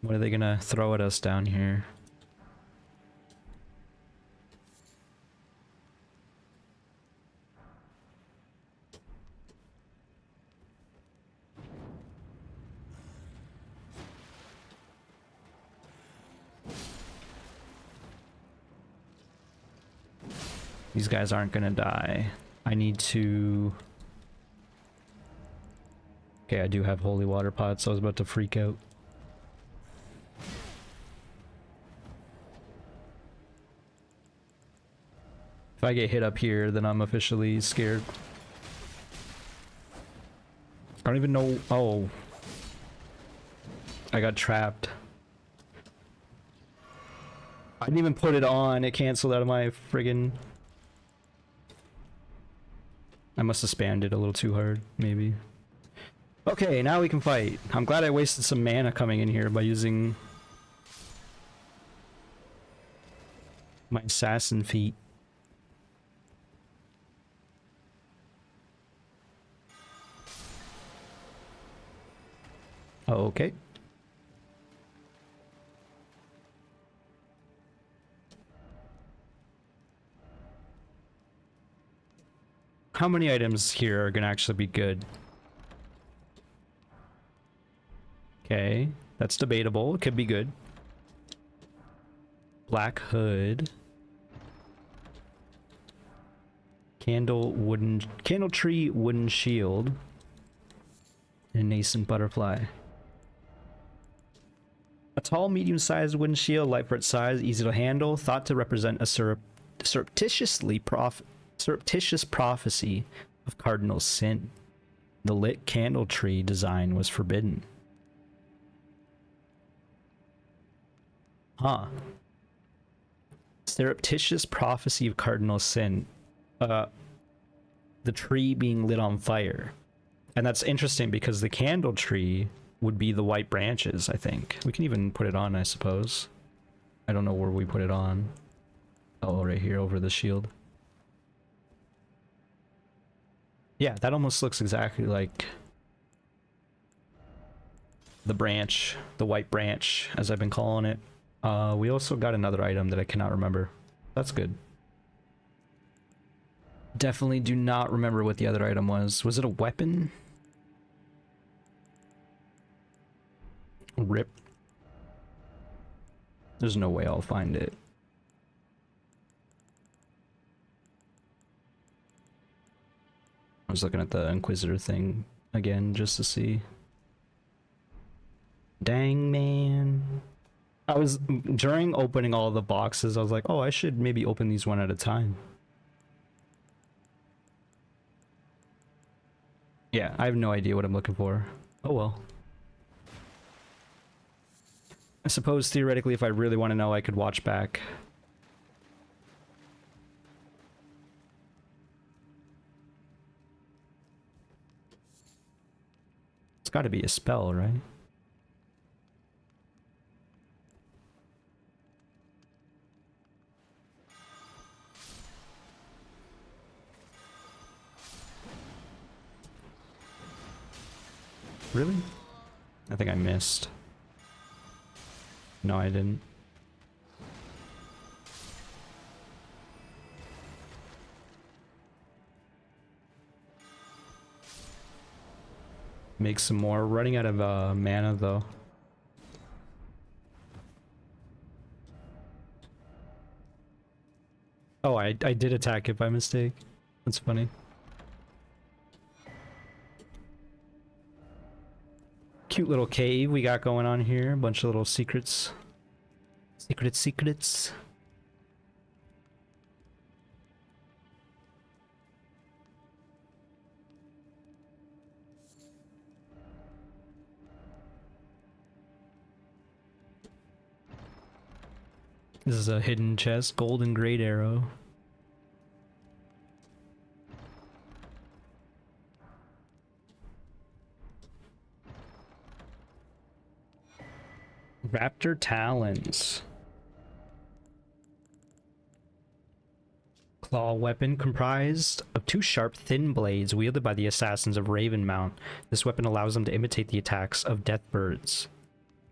What are they gonna throw at us down here? These guys aren't gonna die. I need to... Okay, I do have holy water pots, so I was about to freak out. If I get hit up here, then I'm officially scared. I don't even know... Oh. I got trapped. I didn't even put it on. It canceled out of my friggin... I must have spammed it a little too hard, maybe. Okay, now we can fight. I'm glad I wasted some mana coming in here by using my assassin feat. Okay. How many items here are gonna actually be good? Okay, that's debatable. It could be good. Black hood. Candle tree wooden shield. And nascent butterfly. A tall, medium-sized wooden shield, light for its size, easy to handle, thought to represent a surreptitious prophecy of cardinal sin. The lit candle tree design was forbidden. Huh. Surreptitious prophecy of cardinal sin. The tree being lit on fire. And that's interesting because the candle tree would be the white branches, I think. We can even put it on, I suppose. I don't know where we put it on. Oh, right here over the shield. Yeah, that almost looks exactly like the branch, the white branch, as I've been calling it. We also got another item that I cannot remember. That's good. Definitely do not remember what the other item was. Was it a weapon? Rip. There's no way I'll find it. I was looking at the Inquisitor thing again just to see. Dang, man. During opening all the boxes, I was like, oh, I should maybe open these one at a time. Yeah, I have no idea what I'm looking for. Oh well. I suppose theoretically, if I really want to know, I could watch back. It's got to be a spell, right? Really? I think I missed. No, I didn't. Make some more. Running out of mana though. Oh, I did attack it by mistake. That's funny. Cute little cave we got going on here. A bunch of little secrets. Secrets. This is a hidden chest. Golden great arrow. Raptor talons. Claw weapon comprised of two sharp, thin blades wielded by the assassins of Ravenmount. This weapon allows them to imitate the attacks of death birds.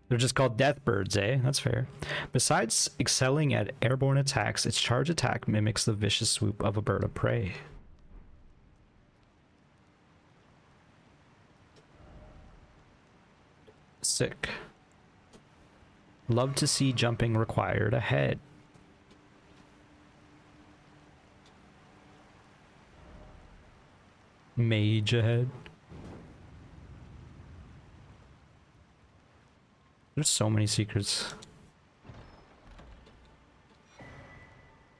They're just called death birds, eh? That's fair. Besides excelling at airborne attacks, its charge attack mimics the vicious swoop of a bird of prey. Sick. Love to see jumping required ahead. Mage ahead. There's so many secrets.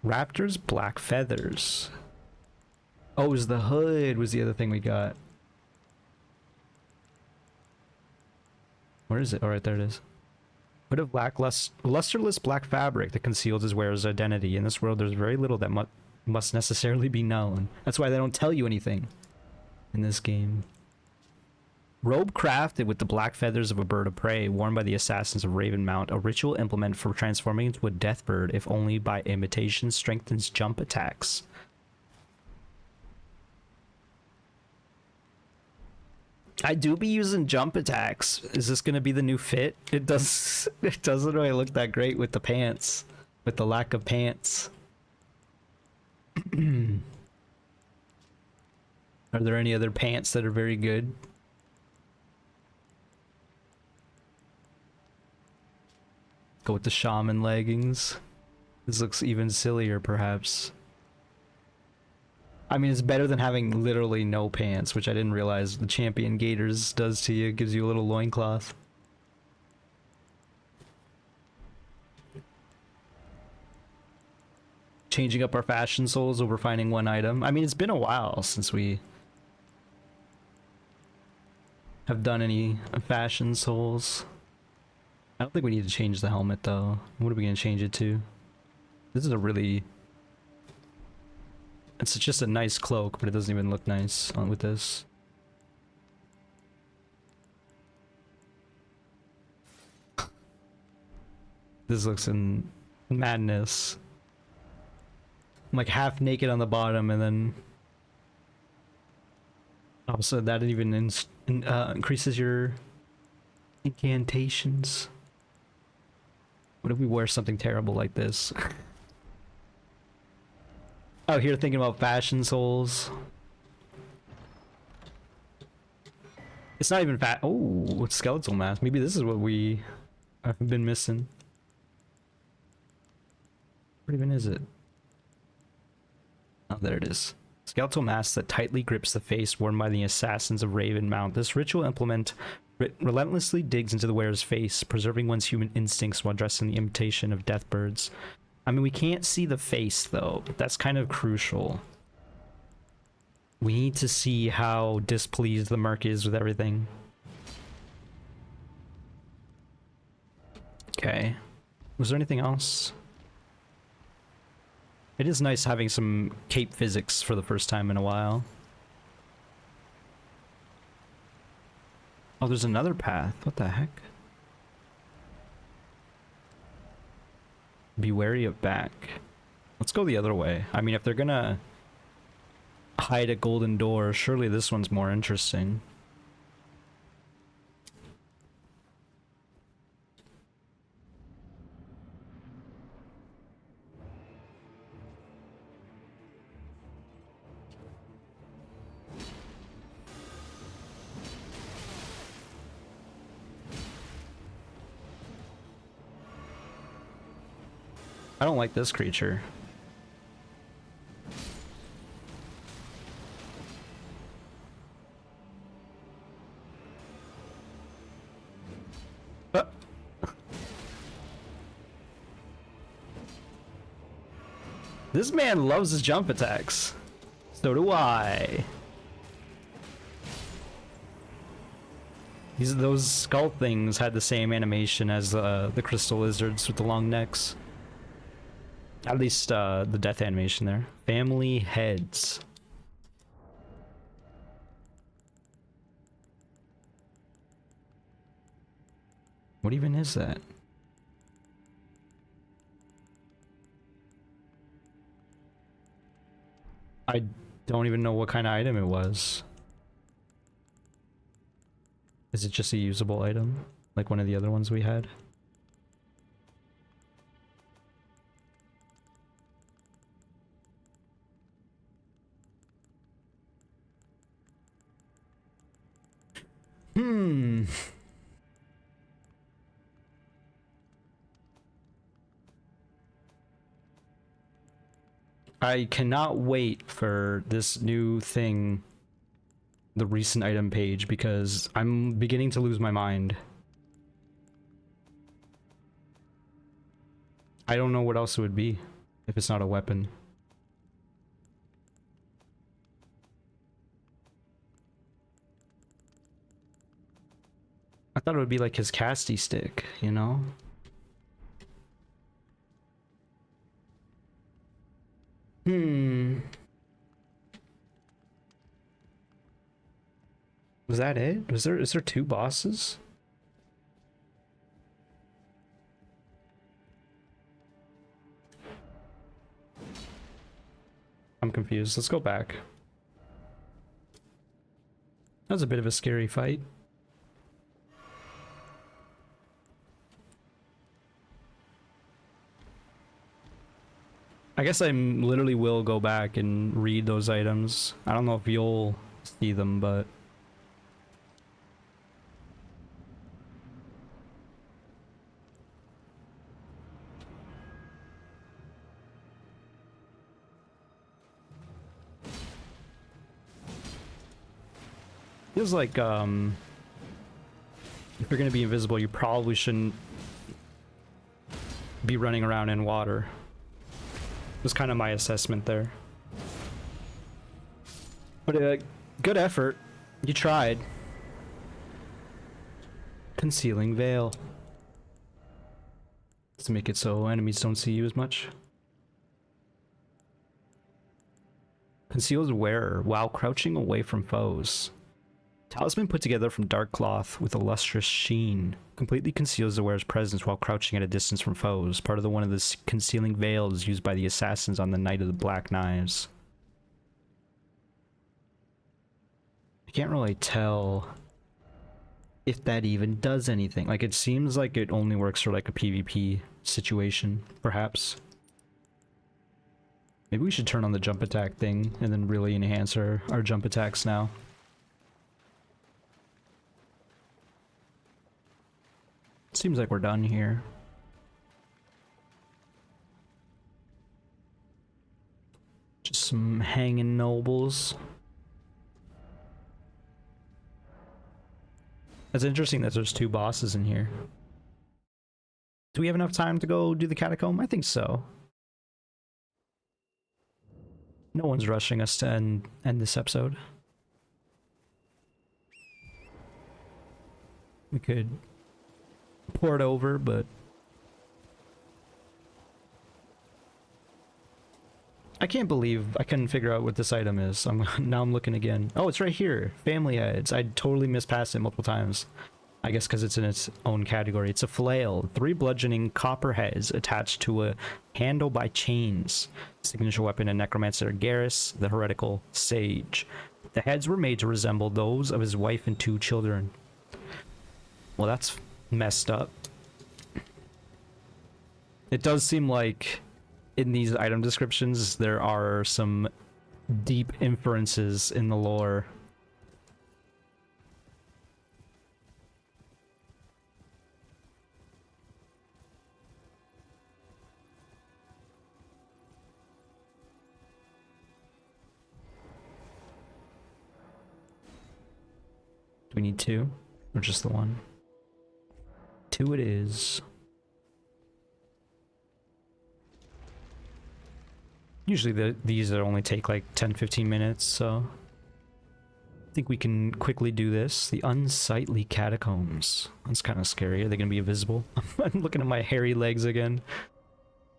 Raptor's black feathers. Oh, it was the hood was the other thing we got. Where is it? Oh, right there it is. Hood of black lusterless black fabric that conceals his wearer's identity. In this world, there's very little that must necessarily be known. That's why they don't tell you anything in this game. Robe crafted with the black feathers of a bird of prey, worn by the assassins of Ravenmount, a ritual implement for transforming into a death bird, if only by imitation, strengthens jump attacks. I do be using jump attacks. Is this gonna be the new fit? It doesn't really look that great with the pants. With the lack of pants. Are there any other pants that are very good? Go with the shaman leggings. This looks even sillier, perhaps. I mean, it's better than having literally no pants, which I didn't realize the champion gaiters does to you. It gives you a little loincloth. Changing up our fashion souls over finding one item. I mean, it's been a while since we have done any fashion souls. I don't think we need to change the helmet, though. What are we going to change it to? This is a really... It's just a nice cloak, but it doesn't even look nice with this. This looks in madness. I'm like half naked on the bottom, and then... Oh, so that even increases your incantations. What if we wear something terrible like this? Out here thinking about fashion souls. It's not even fat. Oh, it's skeletal mask. Maybe this is what we have been missing. What even is it? Oh, there it is. Skeletal mask that tightly grips the face worn by the assassins of Ravenmount. This ritual implement relentlessly digs into the wearer's face, preserving one's human instincts while dressed in the imitation of death birds. I mean, we can't see the face, though. That's kind of crucial. We need to see how displeased the Merc is with everything. Okay. Was there anything else? It is nice having some cape physics for the first time in a while. Oh, there's another path. What the heck? Be wary of back. Let's go the other way. I mean, if they're gonna hide a golden door, surely this one's more interesting. I don't like this creature. This man loves his jump attacks. So do I. Those skull things had the same animation as the crystal lizards with the long necks. At least the death animation there. Family heads. What even is that? I don't even know what kind of item it was. Is it just a usable item? Like one of the other ones we had? I cannot wait for this new thing, the recent item page, because I'm beginning to lose my mind. I don't know what else it would be if it's not a weapon. I thought it would be like his casty stick, you know? Was that it? Is there two bosses? I'm confused. Let's go back. That was a bit of a scary fight. I guess I literally will go back and read those items. I don't know if you'll see them, but... feels like, if you're gonna be invisible, you probably shouldn't be running around in water. Was kind of my assessment there. But good effort. You tried. Concealing veil. To make it so enemies don't see you as much. Conceals wearer while crouching away from foes. Talisman put together from dark cloth with a lustrous sheen. Completely conceals the wearer's presence while crouching at a distance from foes. Part of one of the concealing veils used by the assassins on the Night of the Black Knives. I can't really tell if that even does anything. Like, it seems like it only works for like a PvP situation, perhaps. Maybe we should turn on the jump attack thing and then really enhance our jump attacks now. Seems like we're done here. Just some hanging nobles. It's interesting that there's two bosses in here. Do we have enough time to go do the catacomb? I think so. No one's rushing us to end this episode. We could pour it over, but I can't believe I couldn't figure out what this item is. Now I'm looking again. Oh, it's right here. Family heads. I totally missed past it multiple times. I guess because it's in its own category. It's a flail. 3 bludgeoning copper heads attached to a handle by chains. Signature weapon in Necromancer Garrus, the heretical sage. The heads were made to resemble those of his wife and 2 children. Well, that's messed up. It does seem like in these item descriptions there are some deep inferences in the lore. Do we need 2 or just the 1? 2 it is. Usually these only take like 10-15 minutes, so I think we can quickly do this. The unsightly catacombs. That's kind of scary. Are they gonna be invisible? I'm looking at my hairy legs again.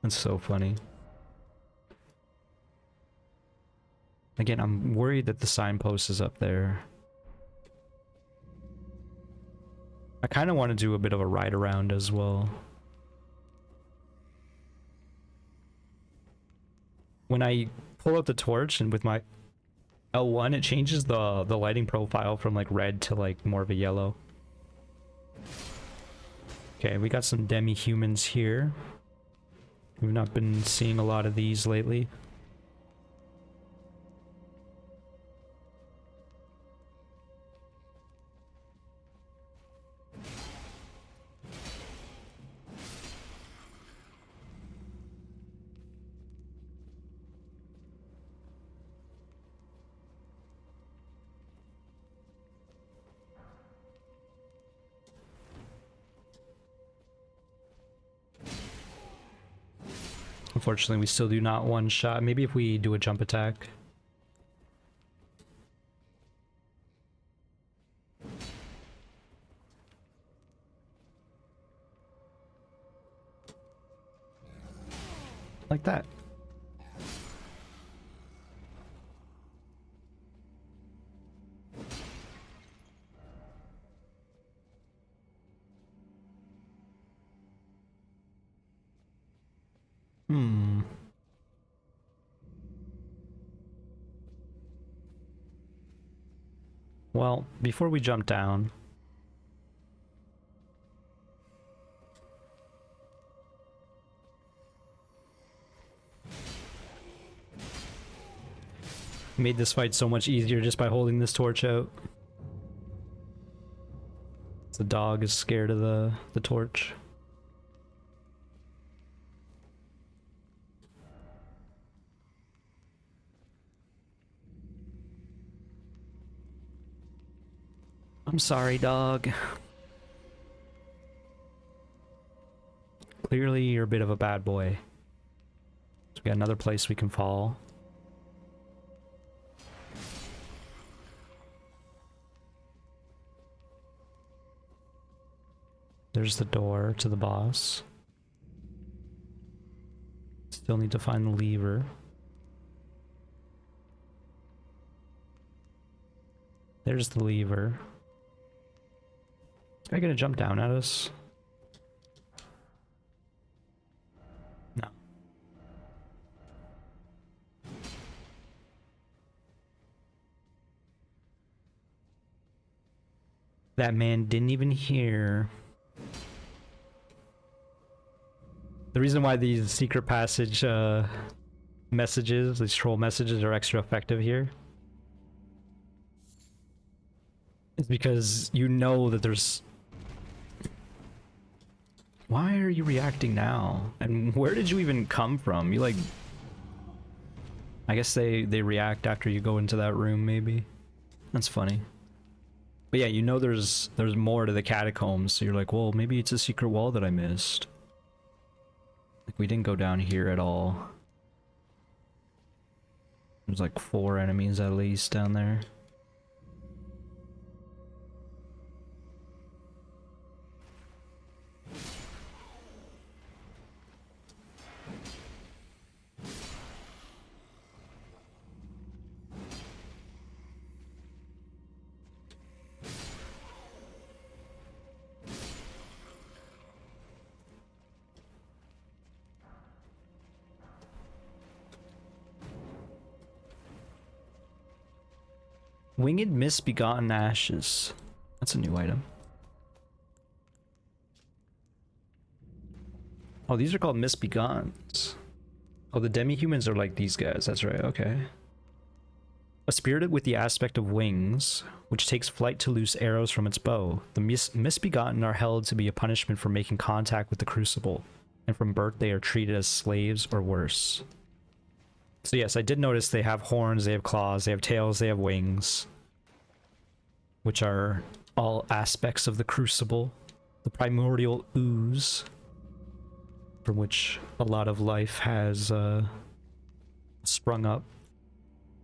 That's so funny. Again, I'm worried that the signpost is up there. I kind of want to do a bit of a ride around as well. When I pull out the torch, and with my L1, it changes the lighting profile from like red to like more of a yellow. Okay, we got some demi-humans here. We've not been seeing a lot of these lately. Unfortunately, we still do not one shot. Maybe if we do a jump attack. Like that. Well, before we jump down, made this fight so much easier just by holding this torch out. The dog is scared of the torch. I'm sorry, dog. Clearly, you're a bit of a bad boy. So we got another place we can fall. There's the door to the boss. Still need to find the lever. There's the lever. Is the guy gonna jump down at us? No. That man didn't even hear. The reason why these secret passage messages, these troll messages, are extra effective here is because you know that there's... Why are you reacting now? And where did you even come from? You like... I guess they react after you go into that room, maybe. That's funny. But yeah, you know there's more to the catacombs, so you're like, well, maybe it's a secret wall that I missed. Like, we didn't go down here at all. There's like 4 enemies at least down there. Winged Misbegotten Ashes. That's a new item. Oh, these are called Misbegottens. Oh, the demi-humans are like these guys. That's right, okay. A spirit with the aspect of wings, which takes flight to loose arrows from its bow. The Misbegotten are held to be a punishment for making contact with the Crucible, and from birth they are treated as slaves or worse. So yes, I did notice they have horns, they have claws, they have tails, they have wings, which are all aspects of the Crucible, the primordial ooze, from which a lot of life has sprung up,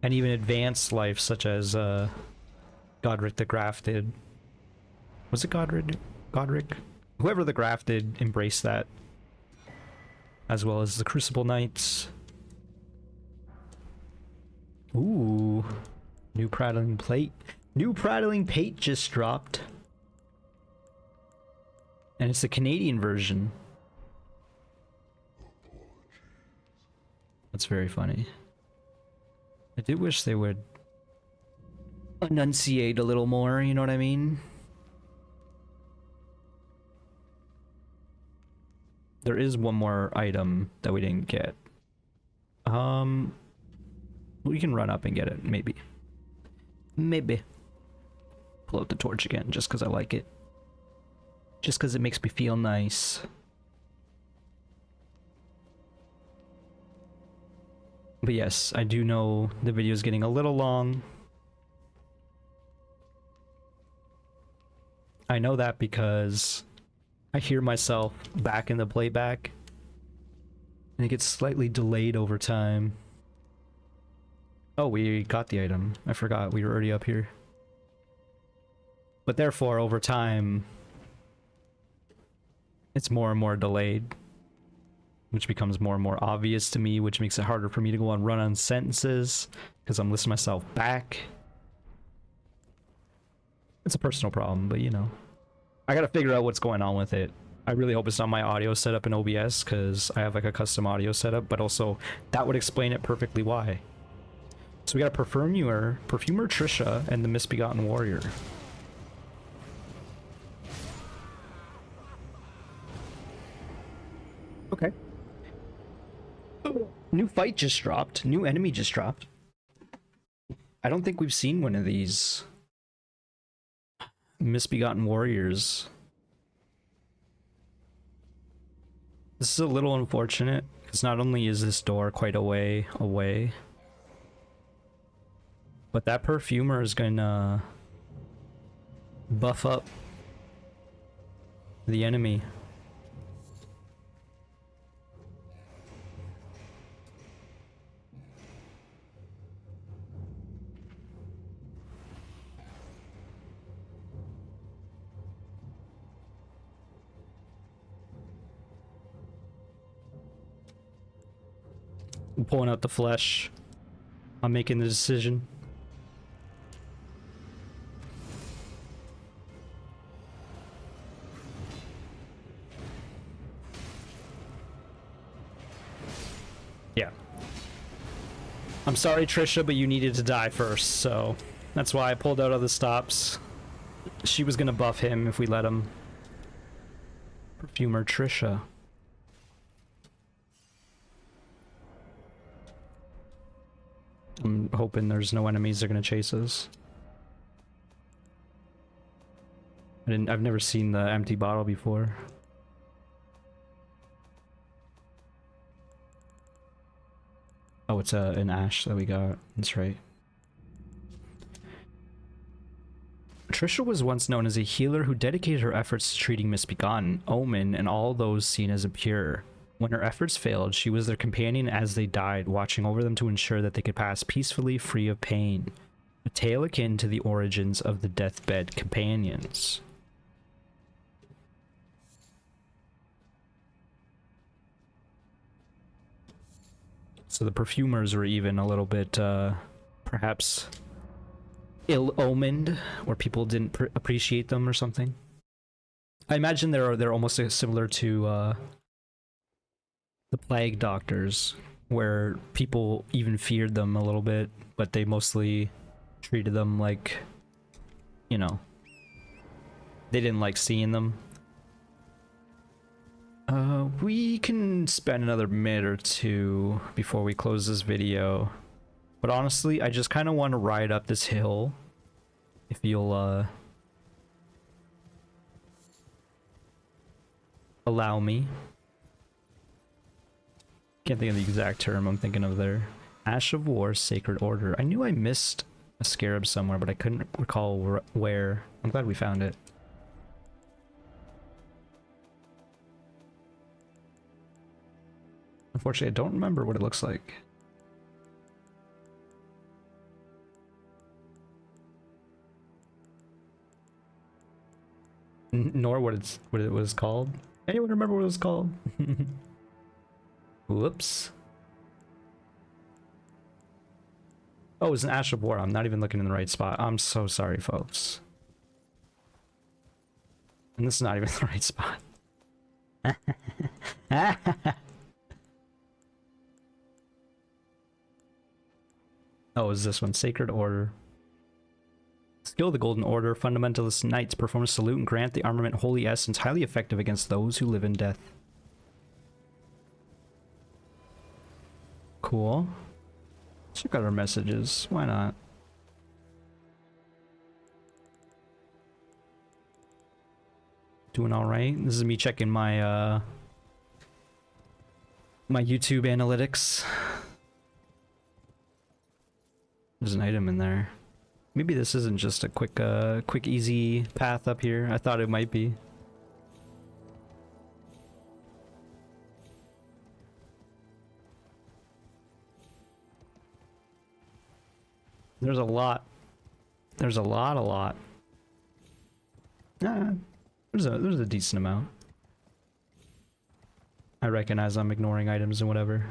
and even advanced life such as Godric the Grafted. Was it Godric? Whoever the Grafted embraced that, as well as the Crucible Knights. Ooh, new prattling plate. New prattling plate just dropped. And it's the Canadian version. That's very funny. I do wish they would enunciate a little more, you know what I mean? There is one more item that we didn't get. We can run up and get it, maybe. Maybe. Pull out the torch again, just because I like it. Just because it makes me feel nice. But yes, I do know the video is getting a little long. I know that because I hear myself back in the playback, and it gets slightly delayed over time. Oh, we got the item. I forgot we were already up here. But therefore, over time, it's more and more delayed, which becomes more and more obvious to me, which makes it harder for me to go on run-on sentences, because I'm listening to myself back. It's a personal problem, but you know. I gotta figure out what's going on with it. I really hope it's not my audio setup in OBS, because I have like a custom audio setup, but also that would explain it perfectly why. So we got a Perfumer Trisha, and the Misbegotten Warrior. Okay. New fight just dropped. New enemy just dropped. I don't think we've seen one of these Misbegotten Warriors. This is a little unfortunate, because not only is this door quite a way away, but that Perfumer is gonna buff up the enemy. I'm pulling out the flesh. I'm making the decision. Yeah. I'm sorry, Trisha, but you needed to die first, so that's why I pulled out other stops. She was gonna buff him if we let him. Perfumer Trisha. I'm hoping there's no enemies that are gonna chase us. I've never seen the empty bottle before. Oh, it's an ash that we got. That's right. Trisha was once known as a healer who dedicated her efforts to treating Misbegotten, Omen, and all those seen as impure. When her efforts failed, she was their companion as they died, watching over them to ensure that they could pass peacefully free of pain. A tale akin to the origins of the deathbed companions. So the perfumers were even a little bit, perhaps ill-omened, or people didn't appreciate them or something. I imagine they're almost similar to the plague doctors, where people even feared them a little bit, but they mostly treated them like, you know, they didn't like seeing them. We can spend another minute or two before we close this video, but honestly, I just kind of want to ride up this hill, if you'll allow me. Can't think of the exact term I'm thinking of there. Ash of War, Sacred Order. I knew I missed a scarab somewhere, but I couldn't recall where. I'm glad we found it. Unfortunately, I don't remember what it looks like. Nor what it was called. Anyone remember what it was called? Whoops. Oh, it's an Ash of War. I'm not even looking in the right spot. I'm so sorry, folks. And this is not even the right spot. Oh, is this one? Sacred Order. Skill of the Golden Order. Fundamentalist Knights perform a salute and grant the armament Holy Essence, highly effective against those who live in death. Cool. Check out our messages. Why not? Doing all right. This is me checking my my YouTube analytics. There's an item in there. Maybe this isn't just a quick easy path up here. I thought it might be. There's a lot. There's a lot. Nah, there's a decent amount. I recognize I'm ignoring items and whatever.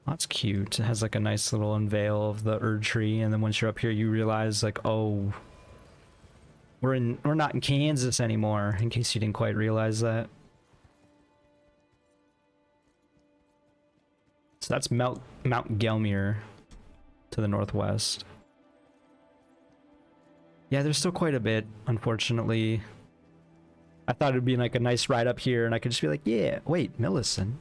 That's cute. It has like a nice little unveil of the Erd tree, and then once you're up here you realize like, oh, we're not in Kansas anymore, in case you didn't quite realize that. So that's Mount Gelmir to the northwest. Yeah, there's still quite a bit, unfortunately. I thought it'd be like a nice ride up here and I could just be like, yeah, wait, Millicent.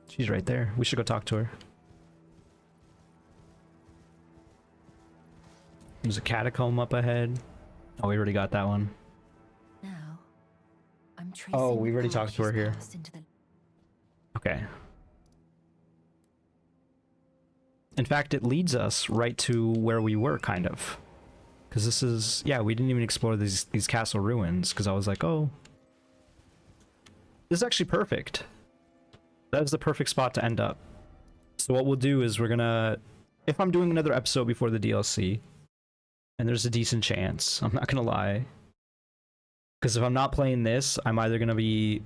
She's right there. We should go talk to her. There's a catacomb up ahead. Oh, we already got that one. Now, I'm Oh, we already talked to her here. Okay. In fact, it leads us right to where we were, kind of. Because this is... Yeah, we didn't even explore these castle ruins, because I was like, oh... This is actually perfect. That is the perfect spot to end up. So what we'll do is we're gonna... If I'm doing another episode before the DLC, and there's a decent chance, I'm not gonna lie. Because if I'm not playing this, I'm either gonna be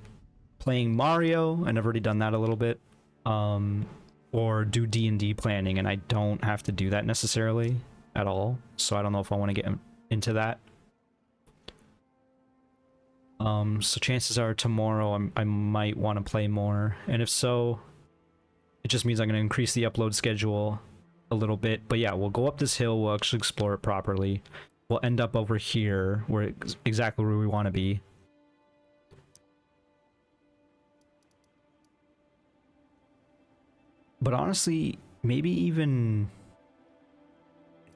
playing Mario, and I've already done that a little bit, or do D&D planning, and I don't have to do that necessarily at all. So I don't know if I want to get into that. So chances are tomorrow I might want to play more, and if so, it just means I'm going to increase the upload schedule a little bit. But yeah, we'll go up this hill, we'll actually explore it properly. We'll end up over here, where exactly where we want to be. But honestly, maybe even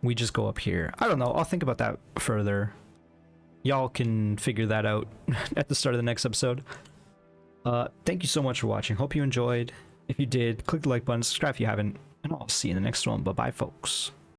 we just go up here. I don't know, I'll think about that further. Y'all can figure that out at the start of the next episode. Thank you so much for watching. Hope you enjoyed. If you did, click the like button, subscribe if you haven't, and I'll see you in the next one. Bye-bye, folks.